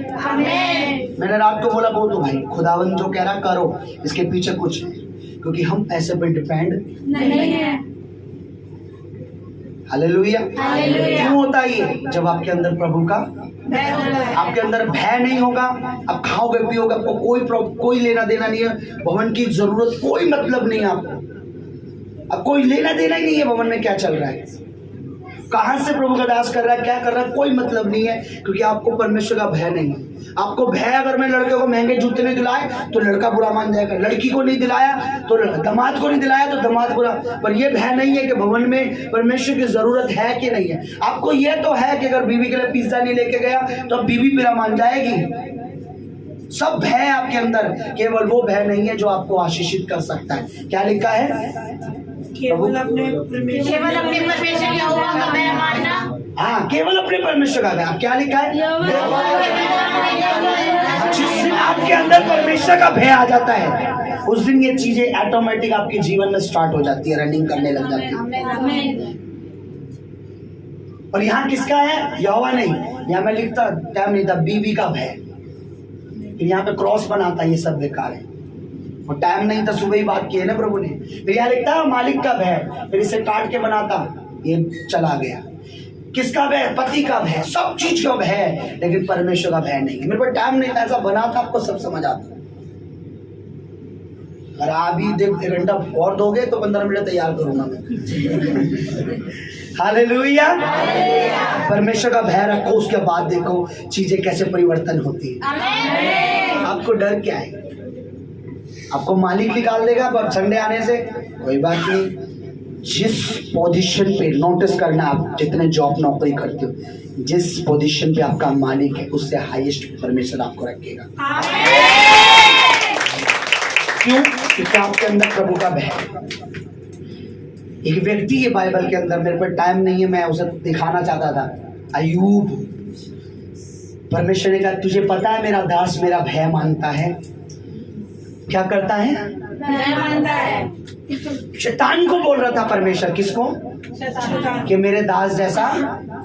मैंने रात को बोला बोल दो भाई, खुदावन जो कह रहा करो, इसके पीछे कुछ है, क्योंकि हम पैसे पे डिपेंड नहीं है। हालेलुया। हालेलुया। क्यों होता है ये? जब आपके अंदर प्रभु का, आपके अंदर भय नहीं होगा, आप खाओगे पियोगे, आपको कोई लेना देना नहीं है, भवन की जरूरत कोई मतलब नहीं है आपको, अब कोई लेना देना ही नहीं है भवन में क्या चल रहा है, कहाँ से प्रभु का दास कर रहा है, क्या कर रहा है, कोई मतलब नहीं है, क्योंकि आपको परमेश्वर का भय नहीं है। आपको भय, अगर मैं लड़के को महंगे जूते नहीं दिलाए तो लड़का बुरा मान जाएगा, लड़की को नहीं दिलाया तो दामाद को नहीं दिलाया तो दामाद बुरा, पर ये भय नहीं है कि भवन में परमेश्वर की जरूरत है कि नहीं है। आपको ये तो है कि अगर बीवी के लिए पिज्जा नहीं लेके गया तो बीवी बुरा मान जाएगी। सब भय आपके अंदर, केवल वो भय नहीं है जो आपको आशीषित कर सकता है। क्या लिखा है? केवल अपने परमेश्वर यहोवा का भय मानना। हाँ, केवल अपने परमेश्वर का भय। क्या लिखा है? जिस दिन आपके अंदर परमेश्वर का भय आ जाता है, उस दिन ये चीजें ऑटोमेटिक आपके जीवन में स्टार्ट हो जाती है, रनिंग करने लग जाती है। और यहाँ किसका है? यहोवा नहीं, यहाँ मैं लिखता टाइम नहीं था, बीवी का भय। यहाँ पे क्रॉस बनाता है, ये सब बेकार है, और टाइम नहीं था, सुबह ही बात की है ना प्रभु ने। फिर यहाँ लिखता है मालिक का भय, फिर इसे काट के बनाता, ये चला गया। किसका भय? पति का भय, सब चीज का भय, लेकिन परमेश्वर का भय नहीं है। मेरे पास टाइम नहीं था, ऐसा बना था, आपको सब समझ आता। अगर आप ही देख 1 घंटा और दोगे तो 15 मिनट तैयार करूंगा मैं। हालेलुया। परमेश्वर का भय रखो, उसके बाद देखो चीजें कैसे परिवर्तन होती है। आपको डर क्या है? आपको मालिक निकाल देगा पर संडे आने से, कोई बात नहीं। जिस पोजीशन पे, नोटिस करना, आप जितने जॉब नौकरी करते हो, जिस पोजीशन पे आपका मालिक है, उससे हाईएस्ट परमेश्वर आपको रखेगा। क्यों? क्योंकि आपके अंदर प्रभु का भय। एक व्यक्ति है बाइबल के अंदर, मेरे पर टाइम नहीं है, मैं उसे दिखाना चाहता था, अय्यूब। परमेश्वर ने कहा तुझे पता है मेरा दास मेरा भय मानता है। क्या करता है? भय मानता है। शैतान को बोल रहा था परमेश्वर, किसको? कि मेरे दास जैसा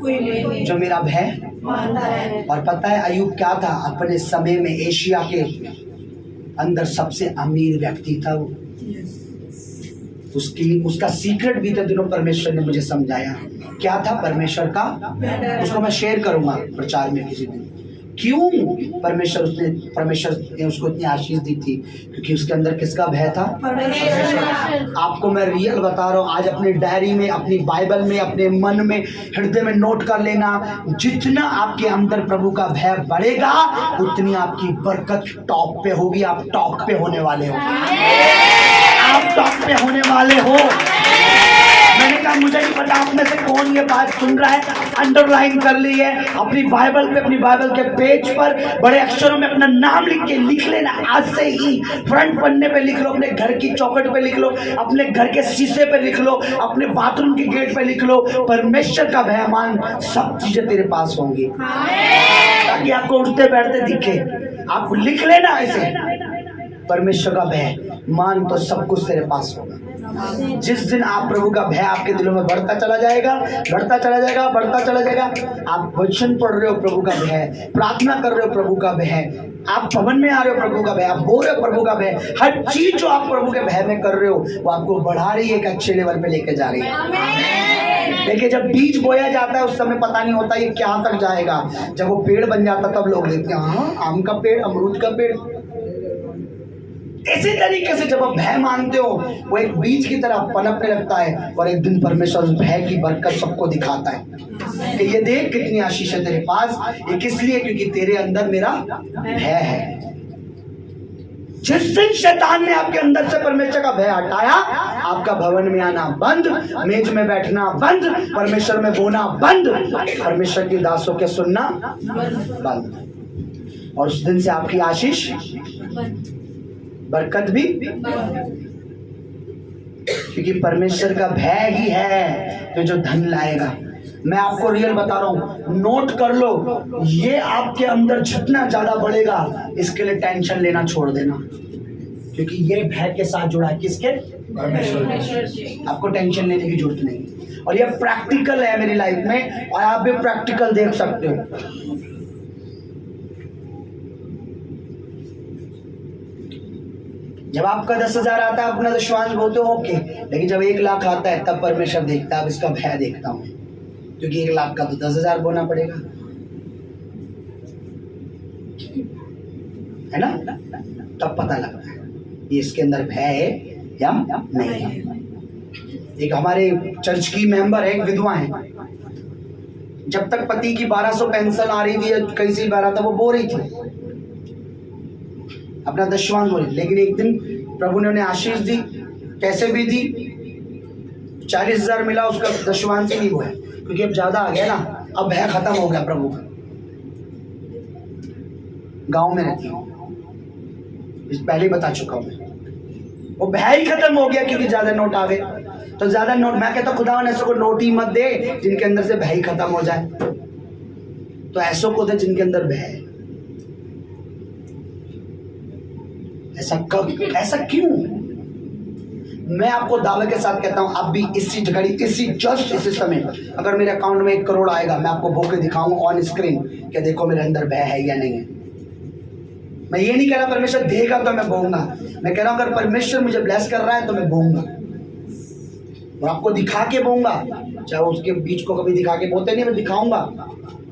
कोई नहीं जो मेरा भय मानता है। और पता है अय्यूब क्या था? अपने समय में एशिया के अंदर सबसे अमीर व्यक्ति था वो। उसका सीक्रेट भी तो दिनों परमेश्वर ने मुझे समझाया। क्या था? परमेश्वर का। उसको मैं शेयर करूंगा प्रचार में किसी दिन। क्यों परमेश्वर ने उसको इतनी आशीष दी थी? क्योंकि उसके अंदर किसका भय था? आपको मैं रियल बता रहा हूँ। आज अपने डायरी में, अपनी बाइबल में, अपने मन में, हृदय में नोट कर लेना, जितना आपके अंदर प्रभु का भय बढ़ेगा उतनी आपकी बरकत टॉप पे होगी। आप टॉप पे होने वाले हो, आप टॉप पे होने वाले हो। मैंने कहा मुझे नहीं पता आप में से कौन ये बात सुन रहा है, अंडरलाइन कर ली है अपनी बाइबल पे, अपनी बाइबल के पेज पर बड़े अक्षरों में अपना नाम लिख लेना। आज से ही फ्रंट पन्ने पे लिख लो, अपने घर की चौखट पे लिख लो, अपने घर के शीशे पे लिख लो, अपने बाथरूम के गेट पे लिख लो, परमेश्वर का भय मान, सब चीजें तेरे पास होंगी, ताकि आपको उठते बैठते दिखे। आप लिख लेना ऐसे, परमेश्वर का भय मान तो सब कुछ तेरे पास होगा। जिस दिन आप प्रभु का भय आपके दिलों में बढ़ता चला जाएगा, बढ़ता चला जाएगा, बढ़ता चला जाएगा, आप वचन पढ़ रहे हो प्रभु का भय, प्रार्थना कर रहे हो प्रभु का भय, आप भवन में आ रहे हो प्रभु का भय, आप बोल रहे हो प्रभु का भय, हर चीज जो आप प्रभु के भय में कर रहे हो वो आपको बढ़ा रही है, एक अच्छे लेवल पे लेके जा रही है। देखिए जब बीज बोया जाता है उस समय पता नहीं होता ये क्या तक जाएगा, जब वो पेड़ बन जाता तब लोग देखते हैं हाँ आम का पेड़, अमरूद का पेड़। इसी तरीके से जब आप भय मानते हो वो एक बीज की तरह पनपने लगता है और एक दिन परमेश्वर उस भय की बरकत सबको दिखाता है कि ये देख कितनी आशीष है तेरे पास, ये किस लिए? क्योंकि तेरे अंदर मेरा भय है। जिस दिन शैतान ने आपके अंदर से परमेश्वर का भय हटाया, आपका भवन में आना बंद, मेज में बैठना बंद, परमेश्वर में बोना बंद, परमेश्वर की दासों के सुनना बंद, और उस दिन से आपकी आशीष बरकत भी, क्योंकि परमेश्वर का भय ही है तो जो धन लाएगा। मैं आपको रियल बता रहा हूं, नोट कर लो, ये आपके अंदर जितना ज्यादा बढ़ेगा इसके लिए टेंशन लेना छोड़ देना, क्योंकि ये भय के साथ जुड़ा है। किसके? परमेश्वर। आपको टेंशन लेने की जरूरत नहीं, और ये प्रैक्टिकल है मेरी लाइफ में, और आप भी प्रैक्टिकल देख सकते हो। जब आपका 10,000 आता है अपना विश्वास बोलते हो ओके, लेकिन जब 1 लाख आता है तब परमेश्वर देखता है, अब इसका भय देखता हूं, क्योंकि 1 लाख का तो 10,000 बोना पड़ेगा, है ना? तब पता लगता है ये इसके अंदर भय है या नहीं है। एक हमारे चर्च की मेंबर है, एक विधवा है, जब तक पति की 1200 पेंशन आ रही थी, कहीं से आ रहा था, वो बो रही थी, अपना दशवांश बोली। लेकिन एक दिन प्रभु ने उन्हें आशीष दी, कैसे भी दी, 40,000 मिला, उसका दशवांश ही नहीं हुआ, क्योंकि अब ज्यादा आ गया ना, अब भय खत्म हो गया प्रभु का। गांव में रहती हूँ, पहले बता चुका हूं मैं, वो भय ही खत्म हो गया क्योंकि ज्यादा नोट आ गए। तो ज्यादा नोट, मैं कहता हूँ खुदा ने ऐसों को नोट ही मत दे जिनके अंदर से भय ही खत्म हो जाए, तो ऐसों को दे जिनके अंदर भय है। ऐसा क्यों? मैं आपको दावे के साथ कहता हूं, अब भी इसी घड़ी, इसी समय अगर मेरे अकाउंट में 1 करोड़ आएगा, मैं आपको भोग के दिखाऊंगा ऑन स्क्रीन कि देखो मेरे अंदर भय है या नहीं है। मैं ये नहीं कह रहा परमेश्वर देगा तो मैं बोऊंगा, मैं कह रहा हूं अगर परमेश्वर मुझे ब्लेस कर रहा है तो मैं बोऊंगा, और आपको दिखा के बोऊंगा, चाहे उसके बीच को कभी दिखा के बोते नहीं, मैं दिखाऊंगा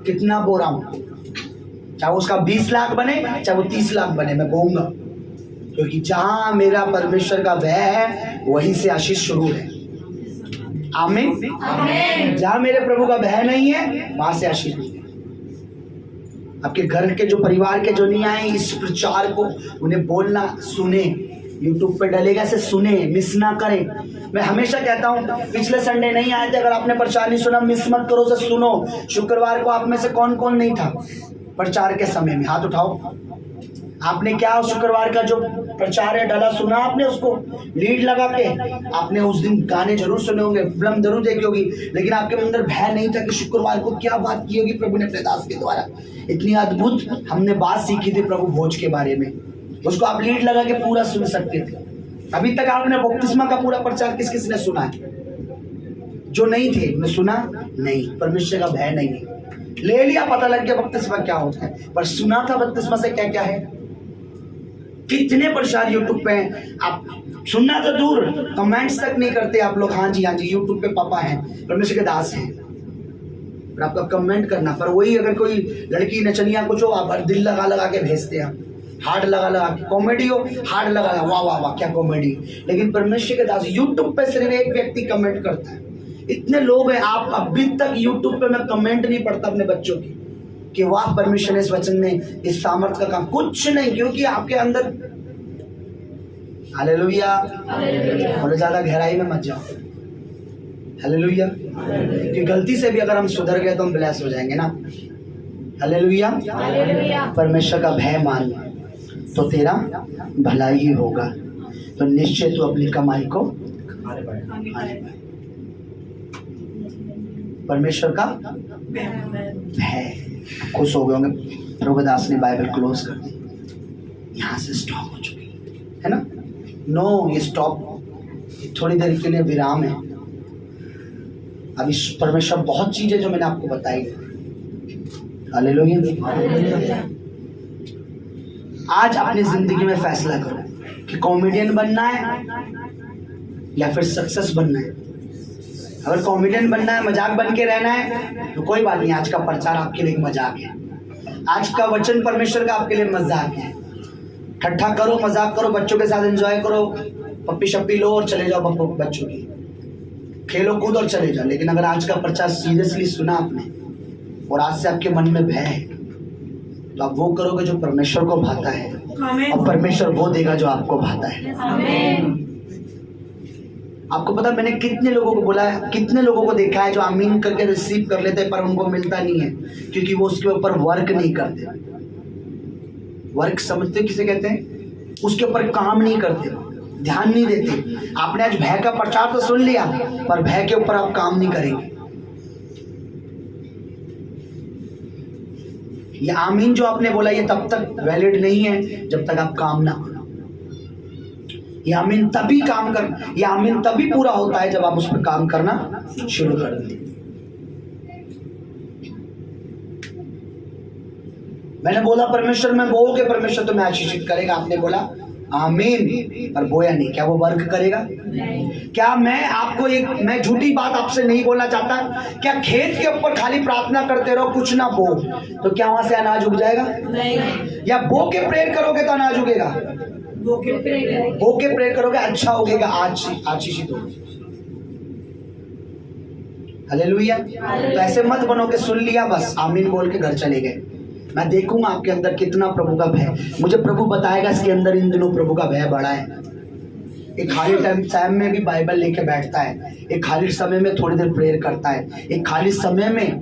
कितना बो रहा हूं, चाहे उसका 20 लाख बने, चाहे वो 30 लाख बने, मैं बोऊंगा, क्योंकि जहां मेरा परमेश्वर का भय है वहीं से आशीष शुरू है। आमीन। जहां मेरे प्रभु का भय नहीं है वहां से आशीष नहीं है। आपके घर के जो परिवार के जो नहीं आए इस प्रचार को, उन्हें बोलना, सुने, यूट्यूब पे डलेगा से सुने, मिस ना करें। मैं हमेशा कहता हूँ, पिछले संडे नहीं आए थे, अगर आपने प्रचार नहीं सुना मिस मत करो, से सुनो। शुक्रवार को आप में से कौन कौन नहीं था प्रचार के समय में? हाथ उठाओ। आपने क्या शुक्रवार का जो प्रचार है डाला, सुना आपने? उसको लीड लगा के आपने उस दिन गाने जरूर सुने होंगे, फिल्म जरूर देखी होगी, लेकिन आपके अंदर भय नहीं था कि शुक्रवार को क्या बात की होगी प्रभु ने अपने दास के द्वारा। इतनी अद्भुत हमने बात सीखी थी प्रभु भोज के बारे में, उसको आप लीड लगा के पूरा सुन सकते थे। अभी तक आपने बपतिस्मा का पूरा प्रचार किस किस ने सुना है? जो नहीं थे ने सुना नहीं, परमेश्वर का भय नहीं है। ले लिया, पता लग गया बपतिस्मा क्या होता है, पर सुना था बपतिस्मा से क्या क्या है? कितने प्रचार यूट्यूब पे हैं, आप सुनना तो दूर, कमेंट्स तक नहीं करते आप लोग। हाँ जी यूट्यूब पे पापा हैं, परमेश्वर के दास हैं, और आपका कमेंट करना। पर वही अगर कोई लड़की नचनिया कुछ हो, आप दिल लगा लगा के भेजते हैं, हार्ट लगा लगा के, कॉमेडी हो हार्ट लगा लगा, वाह वाह वाह क्या कॉमेडी। लेकिन परमेश्वर के दास यूट्यूब पे सिर्फ एक व्यक्ति कमेंट करता है, इतने लोग हैं। आप अभी तक यूट्यूब पे मैं कमेंट नहीं पढ़ता अपने बच्चों की कि वाह परमेश्वर ने इस वचन में इस सामर्थ का काम, कुछ नहीं, क्योंकि आपके अंदर हालेलुया। और ज्यादा गहराई में मत जाओ, हालेलुया। कि गलती से भी अगर हम सुधर गए तो हम ब्लेस हो जाएंगे ना, हालेलुया। परमेश्वर का भय मान तो तेरा भला ही होगा, तो निश्चय तू अपनी कमाई को आगे बढ़ा। परमेश्वर का भय। खुश हो गए होंगे, प्रभुदास ने बाइबल क्लोज कर दी, यहाँ से स्टॉप हो चुकी है ना। नो, ये स्टॉप थोड़ी देर के लिए विराम है। अभी परमेश्वर बहुत चीजें जो मैंने आपको बताई, हालेलुया। आज अपनी जिंदगी में फैसला करो कि कॉमेडियन बनना है या फिर सक्सेस बनना है। अगर कॉमेडियन बनना है, मजाक बन के रहना है, तो कोई बात नहीं, आज का प्रचार आपके लिए एक मजाक है, आज का वचन परमेश्वर का आपके लिए मजाक है। ठट्ठा करो, मजाक करो, बच्चों के साथ एंजॉय करो, पप्पी शप्पी लो और चले जाओ बच्चों की, खेलो कूद और चले जाओ। लेकिन अगर आज का प्रचार सीरियसली सुना आपने और आज से आपके मन में भय है, तो आप वो करोगे जो परमेश्वर को भाता है, और परमेश्वर वो देगा जो आपको भाता है। आपको पता, मैंने कितने लोगों को बोला है, कितने लोगों को देखा है जो आमीन करके रिसीव कर लेते हैं पर उनको मिलता नहीं है, क्योंकि वो उसके ऊपर वर्क नहीं करते। वर्क समझते किसे कहते हैं? उसके ऊपर काम नहीं करते, ध्यान नहीं देते। आपने आज भय का प्रचार तो सुन लिया, पर भय के ऊपर आप काम नहीं करेंगे। ये आमीन जो आपने बोला, ये तब तक वैलिड नहीं है जब तक आप काम ना करो। ये आमीन तभी ये आमीन तभी पूरा होता है जब आप उस पर काम करना शुरू कर दें। मैंने बोला परमेश्वर में बोओगे, परमेश्वर तुम्हें आशीषित करेगा। आपने बोला आमीन, पर बोया नहीं। क्या वो वर्क करेगा? क्या मैं झूठी बात आपसे नहीं बोलना चाहता। क्या खेत के ऊपर खाली प्रार्थना करते रहो, कुछ ना बो, तो क्या वहां से अनाज उग जाएगा? नहीं। या बो के प्रेयर करोगे तो अनाज उगेगा? बो के प्रेयर करोगे, अच्छा उगेगा, आशीषित होगा। हालेलुया। तो ऐसे मत बनो कि सुन लिया बस आमीन बोल के घर चले गए। मैं देखूंगा आपके अंदर कितना प्रभु का भय। मुझे प्रभु बताएगा इसके अंदर इन दिनों प्रभु का भय बढ़ा है। एक खाली टाइम में भी बाइबल लेके बैठता है, एक खाली समय में थोड़ी देर प्रेयर करता है, एक खाली समय में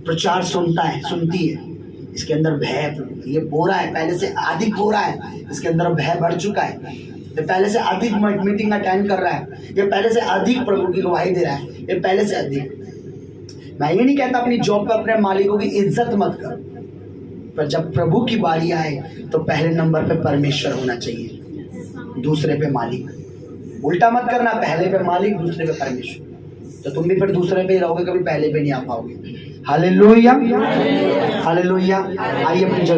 प्रचार सुनती है। इसके अंदर भय, ये बोरा है, पहले से अधिक बोरा है, इसके अंदर भय बढ़ चुका है। ये पहले से अधिक मीटिंग अटेंड कर रहा है, ये पहले से अधिक प्रभु की गवाही दे रहा है, ये पहले से अधिक। मैं ये नहीं कहता अपनी जॉब पर अपने मालिकों की इज्जत मत कर, पर जब प्रभु की बारी आए तो पहले नंबर पे परमेश्वर होना चाहिए, दूसरे पे मालिक। उल्टा मत करना, पहले पे मालिक, दूसरे पे परमेश्वर। तो तुम भी फिर दूसरे पे ही रहोगे, कभी पहले पे नहीं आ पाओगे। Hallelujah, hallelujah. आइए अपनी जगह